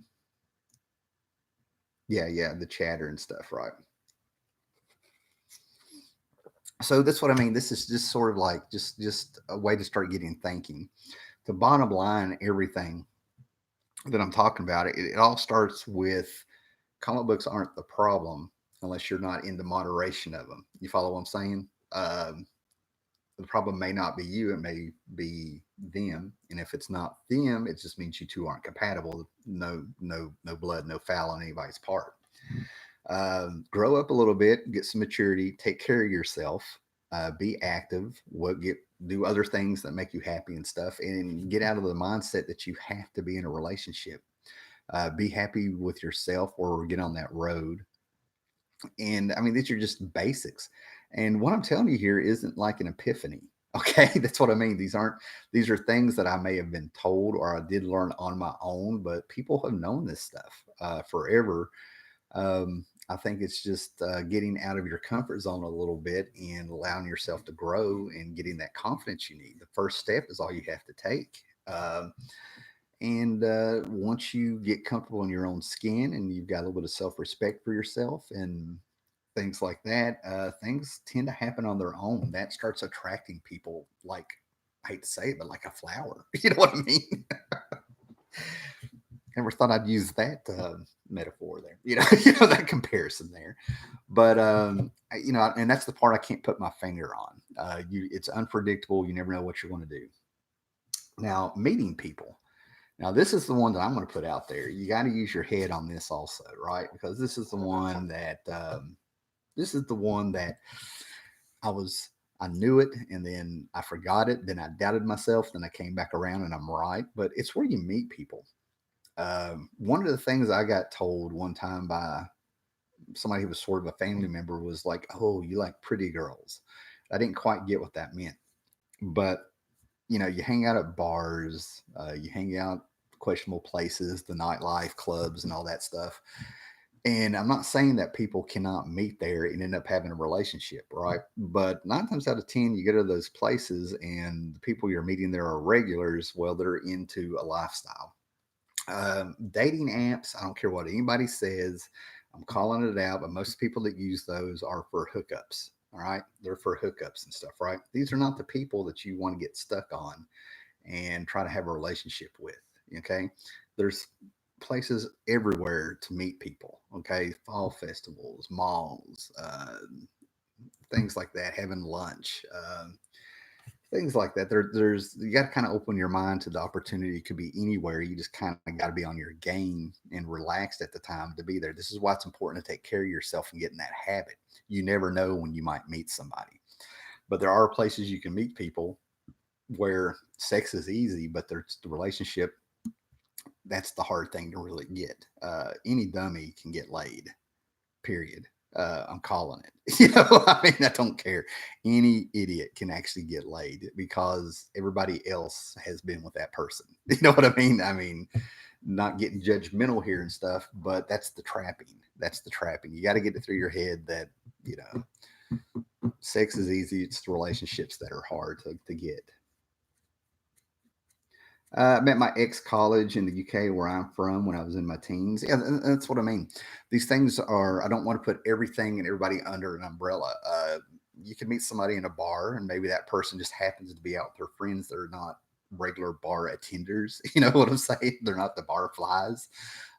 Yeah, yeah, the chatter and stuff, right? So that's what I mean. This is just sort of like just a way to start getting thinking. The bottom line, everything that I'm talking about, it all starts with comic books aren't the problem unless you're not into moderation of them. You follow what I'm saying? The problem may not be you, it may be them. And if it's not them, it just means you two aren't compatible. No blood, no foul on anybody's part. Grow up a little bit, get some maturity, take care of yourself, be active, do other things that make you happy and stuff, and get out of the mindset that you have to be in a relationship. Be happy with yourself or get on that road. And I mean, these are just basics. And what I'm telling you here isn't like an epiphany. Okay. That's what I mean. These are things that I may have been told or I did learn on my own, but people have known this stuff forever. I think it's just getting out of your comfort zone a little bit and allowing yourself to grow and getting that confidence you need. The first step is all you have to take. And once you get comfortable in your own skin and you've got a little bit of self respect for yourself and things like that, things tend to happen on their own. That starts attracting people like, I hate to say it, but like a flower. You know what I mean? Never thought I'd use that metaphor there. That comparison there. But and that's the part I can't put my finger on. It's unpredictable. You never know what you're going to do. Now, meeting people. Now, this is the one that I'm going to put out there. You got to use your head on this also, right? Because this is the one that I was, I knew it and then I forgot it. Then I doubted myself. Then I came back around and I'm right. But it's where you meet people. One of the things I got told one time by somebody who was sort of a family member was like, "Oh, you like pretty girls." I didn't quite get what that meant, but you hang out at bars, you hang out questionable places, the nightlife, clubs, and all that stuff. And I'm not saying that people cannot meet there and end up having a relationship, right? But 9 times out of 10, you go to those places and the people you're meeting there are regulars. Well, they're into a lifestyle. Dating apps, I don't care what anybody says. I'm calling it out, but most people that use those are for hookups. All right. They're for hookups and stuff, right? These are not the people that you want to get stuck on and try to have a relationship with. Okay. There's places everywhere to meet people. Okay. Fall festivals, malls, things like that, having lunch. Things like that. There's you got to kind of open your mind to the opportunity. It could be anywhere. You just kind of got to be on your game and relaxed at the time to be there. This is why it's important to take care of yourself and get in that habit. You never know when you might meet somebody, but there are places you can meet people where sex is easy, but there's the relationship. That's the hard thing to really get. Any dummy can get laid. Period. I'm calling it. I mean, I don't care. Any idiot can actually get laid because everybody else has been with that person. You know what I mean? I mean, not getting judgmental here and stuff, but that's the trapping. That's the trapping. You got to get it through your head that, sex is easy. It's the relationships that are hard to get. I met my ex college in the UK where I'm from when I was in my teens. Yeah, that's what I mean. These things are, I don't want to put everything and everybody under an umbrella. You can meet somebody in a bar and maybe that person just happens to be out with their friends that are not regular bar attenders. You know what I'm saying? They're not the bar flies.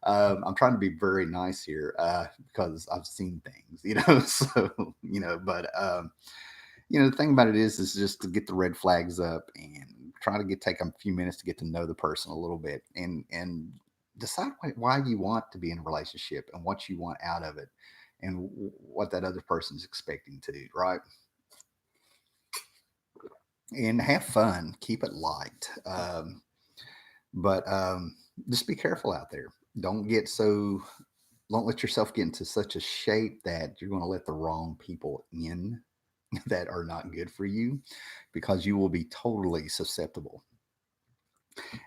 I'm trying to be very nice here because I've seen things, you know. So but the thing about it is just to get the red flags up and try to take a few minutes to get to know the person a little bit and decide why you want to be in a relationship and what you want out of it and what that other person's expecting to, right? And have fun, keep it light. But just be careful out there. Don't get so, don't let yourself get into such a shape that you're going to let the wrong people in that are not good for you because you will be totally susceptible.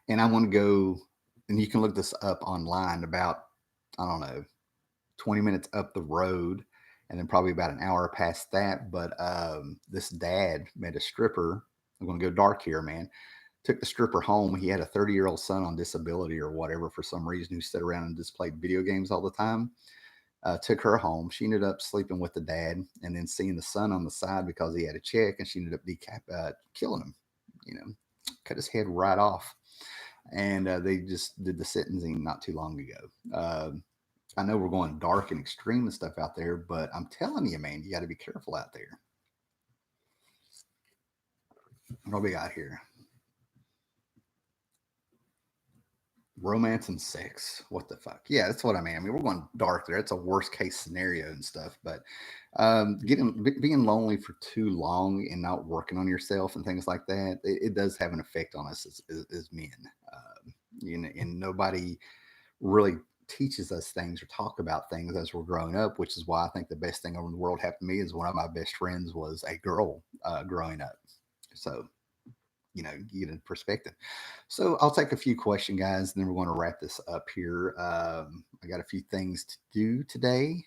And I want to go, and you can look this up online about, I don't know, 20 minutes up the road, and then probably about an hour past that. But this dad met a stripper. I'm going to go dark here, man. Took the stripper home. He had a 30-year-old son on disability or whatever for some reason who sat around and just played video games all the time. Took her home. She ended up sleeping with the dad and then seeing the son on the side because he had a check, and she ended up killing him, you know, cut his head right off. And they just did the sentencing not too long ago. I know we're going dark and extreme and stuff out there, but I'm telling you, man, you got to be careful out there. What do we got here? Romance and sex. What the fuck? Yeah, that's what I mean. I mean, we're going dark there. It's a worst case scenario and stuff. But being lonely for too long and not working on yourself and things like that, it does have an effect on us as men. And nobody really teaches us things or talk about things as we're growing up, which is why I think the best thing over in the world happened to me is one of my best friends was a girl growing up. So get in perspective. So I'll take a few questions, guys, and then we're going to wrap this up here. I got a few things to do today.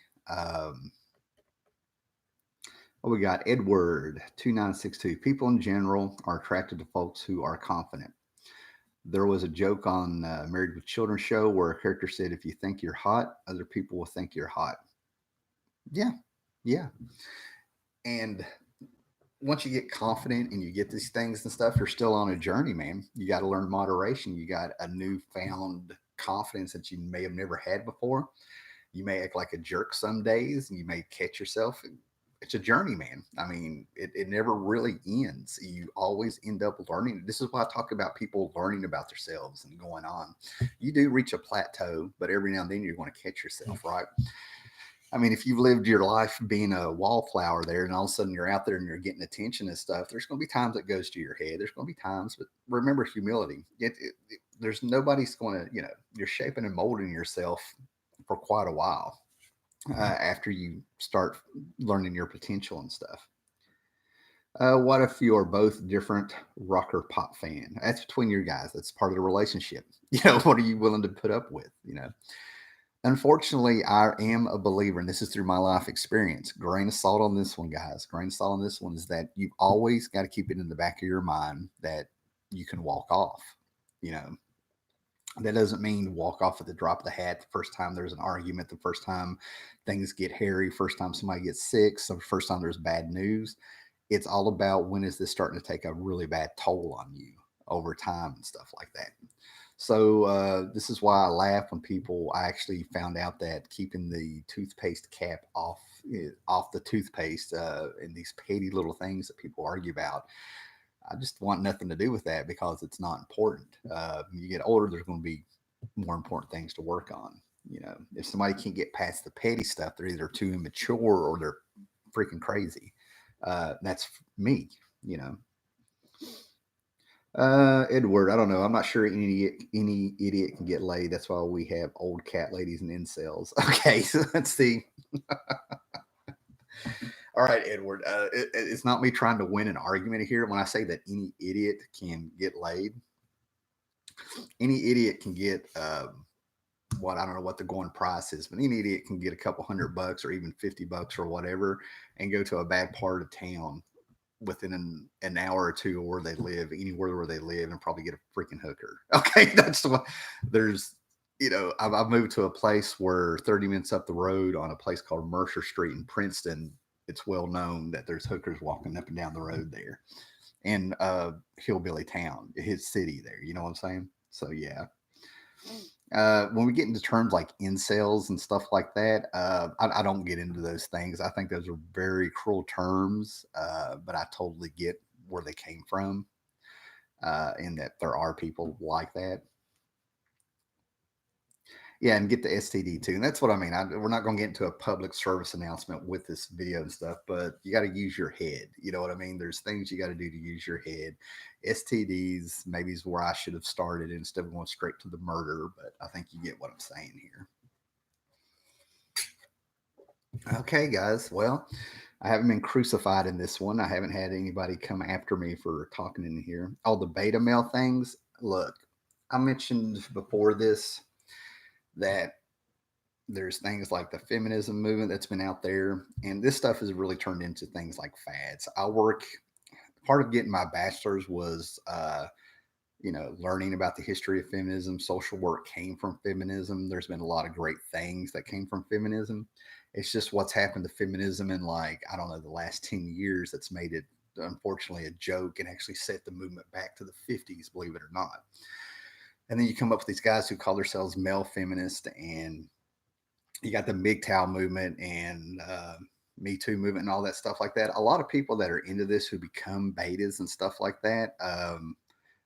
What we got? Edward 2962. People in general are attracted to folks who are confident. There was a joke on Married with Children show where a character said, "If you think you're hot, other people will think you're hot." Yeah, yeah. And once you get confident and you get these things and stuff, you're still on a journey, man. You got to learn moderation. You got a newfound confidence that you may have never had before. You may act like a jerk some days and you may catch yourself. It's a journey, man. I mean, it never really ends. You always end up learning. This is why I talk about people learning about themselves and going on. You do reach a plateau, but every now and then you're going to catch yourself, right? I mean, if you've lived your life being a wallflower there and all of a sudden you're out there and you're getting attention and stuff, there's going to be times it goes to your head. There's going to be times, but remember humility. There's nobody's going to, you're shaping and molding yourself for quite a while after you start learning your potential and stuff. What if you are both different rock or pop fan? That's between you guys. That's part of the relationship. What are you willing to put up with? Unfortunately, I am a believer, and this is through my life experience. Grain of salt on this one, guys. Grain of salt on this one is that you've always got to keep it in the back of your mind that you can walk off. That doesn't mean walk off at the drop of the hat the first time there's an argument, the first time things get hairy, first time somebody gets sick, so first time there's bad news. It's all about when is this starting to take a really bad toll on you over time and stuff like that. So this is why I laugh when I actually found out that keeping the toothpaste cap off the toothpaste and these petty little things that people argue about. I just want nothing to do with that because it's not important. When you get older, there's going to be more important things to work on. If somebody can't get past the petty stuff, they're either too immature or they're freaking crazy. That's me, Edward, I don't know. I'm not sure any idiot can get laid. That's why we have old cat ladies and incels. Okay, so let's see. All right, Edward. It's not me trying to win an argument here. When I say that any idiot can get laid, any idiot can get what I don't know what the going price is, but any idiot can get a couple $100 or even $50 or whatever, and go to a bad part of town within an hour or two of where they live, anywhere where they live, and probably get a freaking hooker. Okay, that's the one. There's, I've moved to a place where 30 minutes up the road on a place called Mercer Street in Princeton, it's well known that there's hookers walking up and down the road there. in hillbilly town, his city there. You know what I'm saying? So yeah. When we get into terms like incels and stuff like that, I don't get into those things. I think those are very cruel terms, but I totally get where they came from, and that there are people like that. Yeah, and get the STD too. And that's what I mean. We're not going to get into a public service announcement with this video and stuff, but you got to use your head. You know what I mean? There's things you got to do to use your head. STDs maybe is where I should have started instead of going straight to the murder, but I think you get what I'm saying here. Okay, guys. Well, I haven't been crucified in this one. I haven't had anybody come after me for talking in here. All the beta male things. Look, I mentioned before this that there's things like the feminism movement that's been out there, and this stuff has really turned into things like fads. Part of getting my bachelor's was learning about the history of feminism. Social work came from feminism. There's been a lot of great things that came from feminism. It's just what's happened to feminism in, like, I don't know, the last 10 years that's made it, unfortunately, a joke and actually set the movement back to the 50s, believe it or not. And then you come up with these guys who call themselves male feminists, and you got the MGTOW movement and Me Too movement and all that stuff like that. A lot of people that are into this who become betas and stuff like that,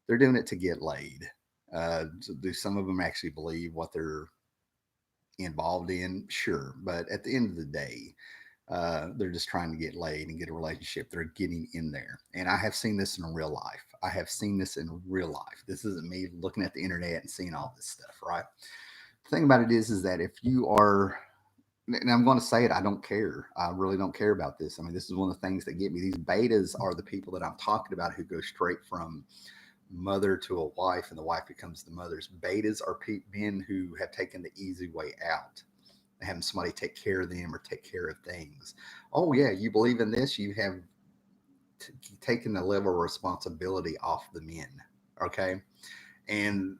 they're doing it to get laid. Do some of them actually believe what they're involved in? Sure, but at the end of the day, they're just trying to get laid and get a relationship. They're getting in there, and I have seen this in real life. I have seen this in real life. This isn't me looking at the internet and seeing all this stuff, right? The thing about it is that if you are, and I'm going to say it, I don't care. I really don't care about this. I mean, this is one of the things that get me. These betas are the people that I'm talking about who go straight from mother to a wife, and the wife becomes the mother's. Betas are men who have taken the easy way out, having somebody take care of them or take care of things. Oh yeah, you believe in this? You have taken the level of responsibility off the men. Okay, and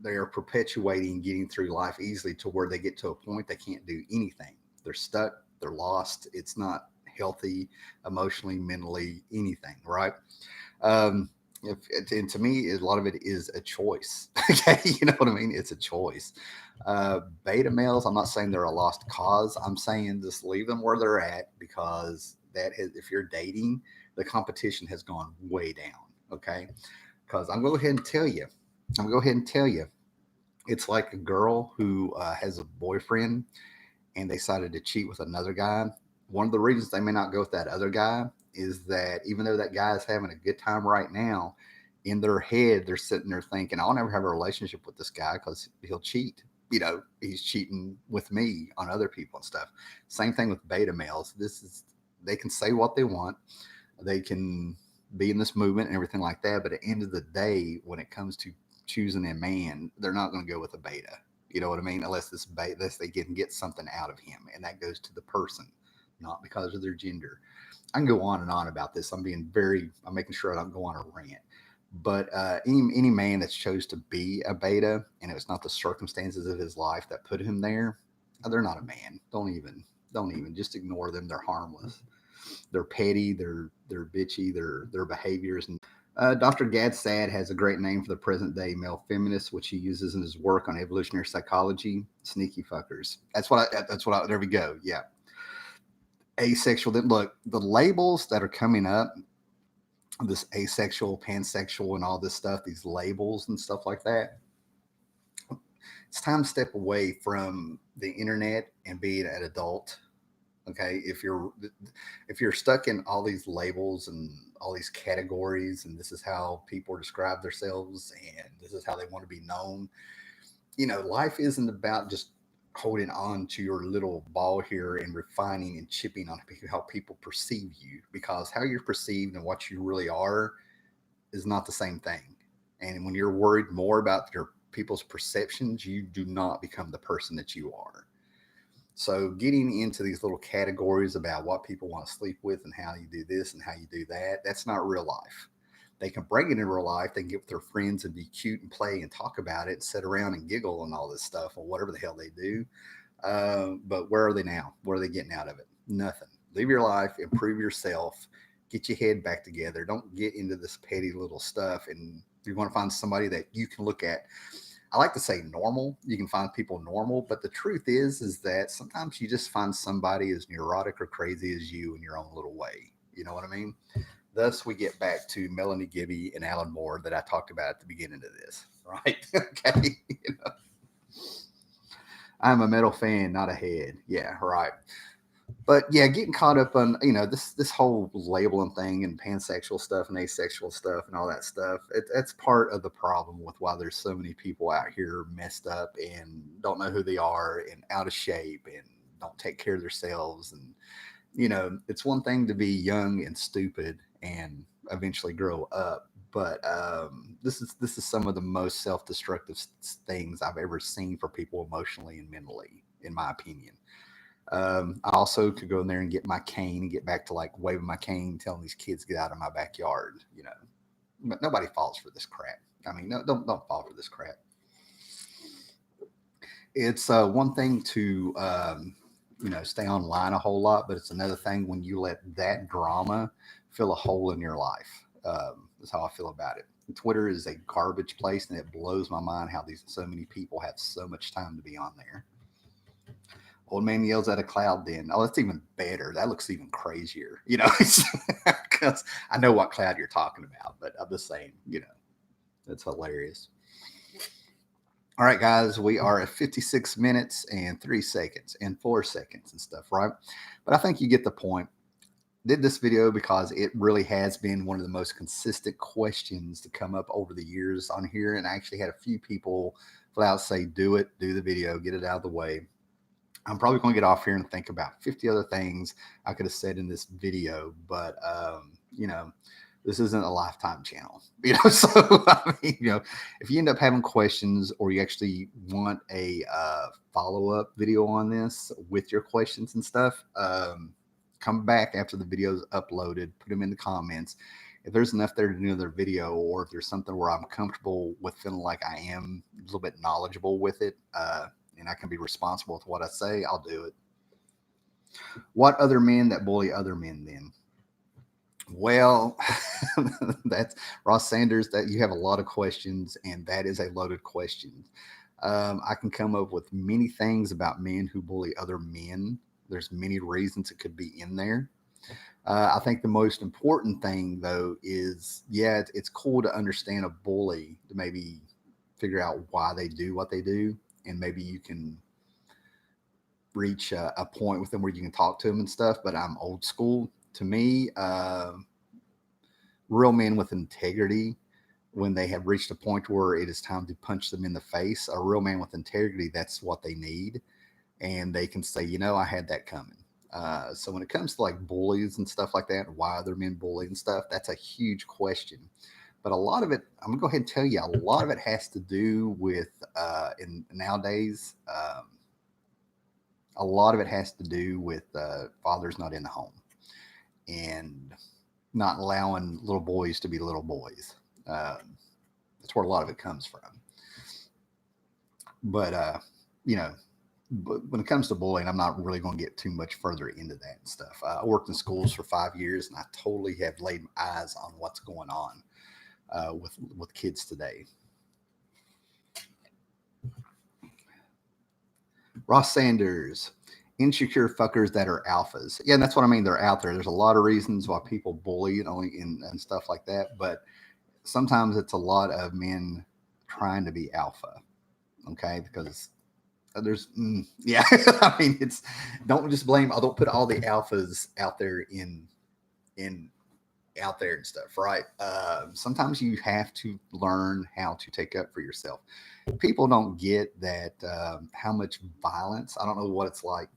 they are perpetuating getting through life easily to where they get to a point they can't do anything. They're stuck. They're lost. It's not healthy emotionally, mentally, anything. Right? Um, and to me, a lot of it is a choice. Okay, you know what I mean? It's a choice. Beta males, I'm not saying they're a lost cause. I'm saying just leave them where they're at, because if you're dating, the competition has gone way down. Okay, because I'm going to go ahead and tell you. I'm going to go ahead and tell you. It's like a girl who has a boyfriend and they decided to cheat with another guy. One of the reasons they may not go with that other guy is that even though that guy is having a good time right now, in their head, they're sitting there thinking, I'll never have a relationship with this guy because he'll cheat. He's cheating with me on other people and stuff. Same thing with beta males. They can say what they want. They can be in this movement and everything like that. But at the end of the day, when it comes to choosing a man, they're not going to go with a beta. You know what I mean? Unless they can get something out of him, and that goes to the person, not because of their gender. I can go on and on about this. I'm making sure I don't go on a rant. But any man that's chose to be a beta, and it was not the circumstances of his life that put him there, they're not a man. Don't even just ignore them. They're harmless. They're petty. They're bitchy. Their behaviors. And Dr. Gad Saad has a great name for the present day male feminist, which he uses in his work on evolutionary psychology. Sneaky fuckers. That's what I. There we go. Yeah. Asexual. Look, the labels that are coming up, this asexual, pansexual, and all this stuff, these labels and stuff like that. It's time to step away from the internet and being an adult. Okay, if you're stuck in all these labels and all these categories, and this is how people describe themselves, and this is how they want to be known, life isn't about just holding on to your little ball here and refining and chipping on how people perceive you, because how you're perceived and what you really are is not the same thing. And when you're worried more about your people's perceptions, you do not become the person that you are. So getting into these little categories about what people want to sleep with and how you do this and how you do that, that's not real life. They can bring it in real life. They can get with their friends and be cute and play and talk about it and sit around and giggle and all this stuff or whatever the hell they do. But where are they now? What are they getting out of it? Nothing. Live your life, improve yourself, Get your head back together. Don't get into this petty little stuff. And you want to find somebody that you can look at. I like to say normal. You can find people normal, but the truth is that sometimes you just find somebody as neurotic or crazy as you in your own little way. You know what I mean? Thus, we get back to Melanie Gibby and Alan Moore that I talked about at the beginning of this, right? Okay. I'm a metal fan, not a head. Yeah, right. But yeah, getting caught up on this whole labeling thing and pansexual stuff and asexual stuff and all that stuff. That's part of the problem with why there's so many people out here messed up and don't know who they are and out of shape and don't take care of themselves. And it's one thing to be young and stupid and eventually grow up, but this is some of the most self-destructive things I've ever seen for people emotionally and mentally, in my opinion. I also could go in there and get my cane and get back to like waving my cane, telling these kids get out of my backyard. But nobody falls for this crap. I mean, no, don't fall for this crap. It's one thing to stay online a whole lot, but it's another thing when you let that drama fill a hole in your life. That's how I feel about it. Twitter is a garbage place, and it blows my mind how so many people have so much time to be on there. Old man yells at a cloud then. Oh, that's even better. That looks even crazier, because I know what cloud you're talking about, but I'm just saying, that's hilarious. All right, guys, we are at 56 minutes and 3 seconds and 4 seconds and stuff, right? But I think you get the point. Did this video because it really has been one of the most consistent questions to come up over the years on here. And I actually had a few people flat out say, do the video, get it out of the way. I'm probably going to get off here and think about 50 other things I could have said in this video, but this isn't a Lifetime channel, So I mean, if you end up having questions or you actually want a follow-up video on this with your questions and stuff, come back after the video is uploaded, put them in the comments. If there's enough there to do another video, or if there's something where I'm comfortable with feeling like I am a little bit knowledgeable with it, and I can be responsible with what I say, I'll do it. What other men that bully other men then? Well, that's Ross Sanders. That you have a lot of questions, and that is a loaded question. I can come up with many things about men who bully other men. There's many reasons it could be in there. I think the most important thing, though, is it's cool to understand a bully, to maybe figure out why they do what they do, and maybe you can reach a point with them where you can talk to them and stuff. But I'm old school. To me, real men with integrity, when they have reached a point where it is time to punch them in the face, a real man with integrity, that's what they need. And they can say, I had that coming. So when it comes to like bullies and stuff like that, why other men bully and stuff, that's a huge question. But a lot of it, I'm gonna go ahead and tell you, a lot of it has to do with in nowadays. A lot of it has to do with fathers not in the home and not allowing little boys to be little boys. That's where a lot of it comes from. But but when it comes to bullying, I'm not really going to get too much further into that and stuff. I worked in schools for 5 years, and I totally have laid eyes on what's going on with kids today. Ross Sanders, insecure fuckers that are alphas. Yeah, and that's what I mean. They're out there. There's a lot of reasons why people bully and stuff like that, but sometimes it's a lot of men trying to be alpha. Okay, because there's I mean, it's don't just blame. I don't put all the alphas out there in out there and stuff, right? Sometimes you have to learn how to take up for yourself. People don't get that how much violence. I don't know what it's like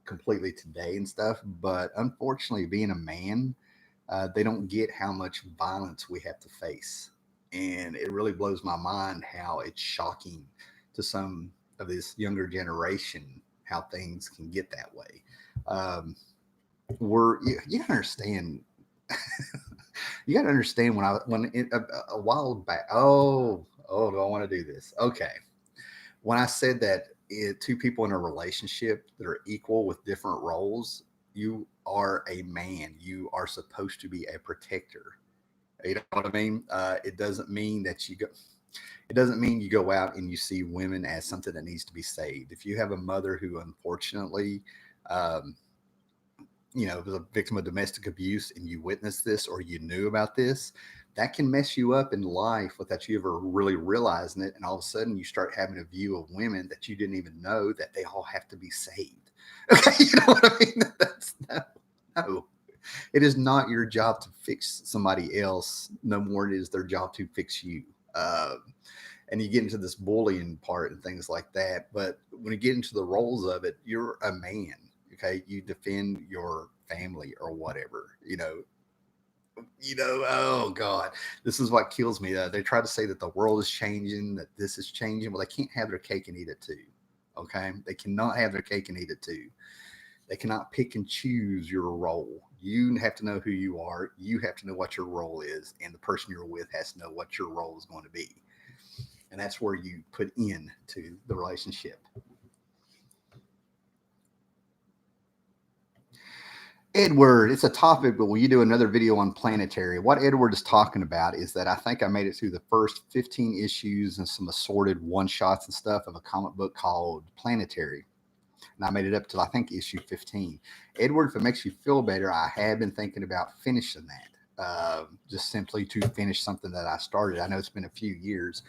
completely today and stuff, but unfortunately, being a man, they don't get how much violence we have to face, and it really blows my mind how it's shocking to some of this younger generation how things can get that way. You gotta understand. You gotta understand a while back. Oh, do I want to do this? Okay, when I said that two people in a relationship that are equal with different roles, You are a man. You are supposed to be a protector. You know what I mean? It doesn't mean that you go. It doesn't mean you go out and you see women as something that needs to be saved. If you have a mother who unfortunately, um, was a victim of domestic abuse, and you witnessed this or you knew about this, that can mess you up in life without you ever really realizing it. And all of a sudden, you start having a view of women that you didn't even know that they all have to be saved. Okay, you know what I mean? That's no. It is not your job to fix somebody else, no more than it is their job to fix you. And you get into this bullying part and things like that. But when you get into the roles of it, you're a man. Okay, you defend your family or whatever. Oh God, this is what kills me. They try to say that the world is changing, that this is changing. Well, they can't have their cake and eat it too. Okay, they cannot have their cake and eat it too. They cannot pick and choose your role. You have to know who you are. You have to know what your role is, and the person you're with has to know what your role is going to be. And that's where you put in to the relationship. Edward, it's a topic, but when you do another video on Planetary, what Edward is talking about is that I think I made it through the first 15 issues and some assorted one shots and stuff of a comic book called Planetary. And I made it up to, I think, issue 15. Edward, if it makes you feel better, I have been thinking about finishing that, just simply to finish something that I started. I know it's been a few years.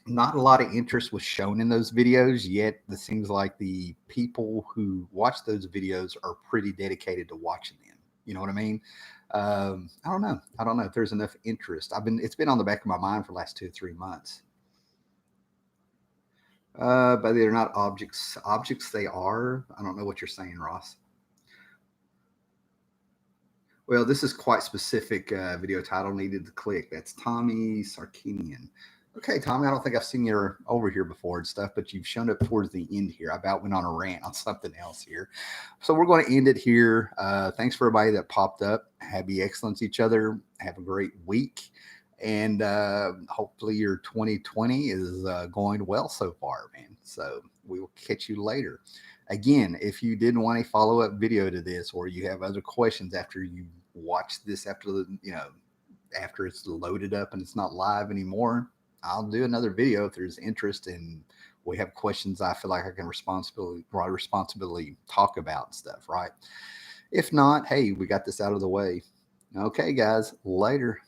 Not a lot of interest was shown in those videos, yet it seems like the people who watch those videos are pretty dedicated to watching them. You know what I mean? I don't know. I don't know if there's enough interest. It's been on the back of my mind for the last 2 or 3 months. But they're not objects. Objects they are. I don't know what you're saying, Ross. Well, this is quite specific video title needed to click. That's Tommy Sarkinian. Okay, Tommy, I don't think I've seen you over here before and stuff, but you've shown up towards the end here. I about went on a rant on something else here. So we're going to end it here. Thanks for everybody that popped up. Happy excellence each other. Have a great week. And hopefully your 2020 is going well so far, man. So we will catch you later. Again, if you didn't want a follow-up video to this, or you have other questions after you watch this, after it's loaded up and it's not live anymore, I'll do another video if there's interest and we have questions I feel like I can responsibly talk about and stuff, right? If not, hey, we got this out of the way. Okay, guys, later.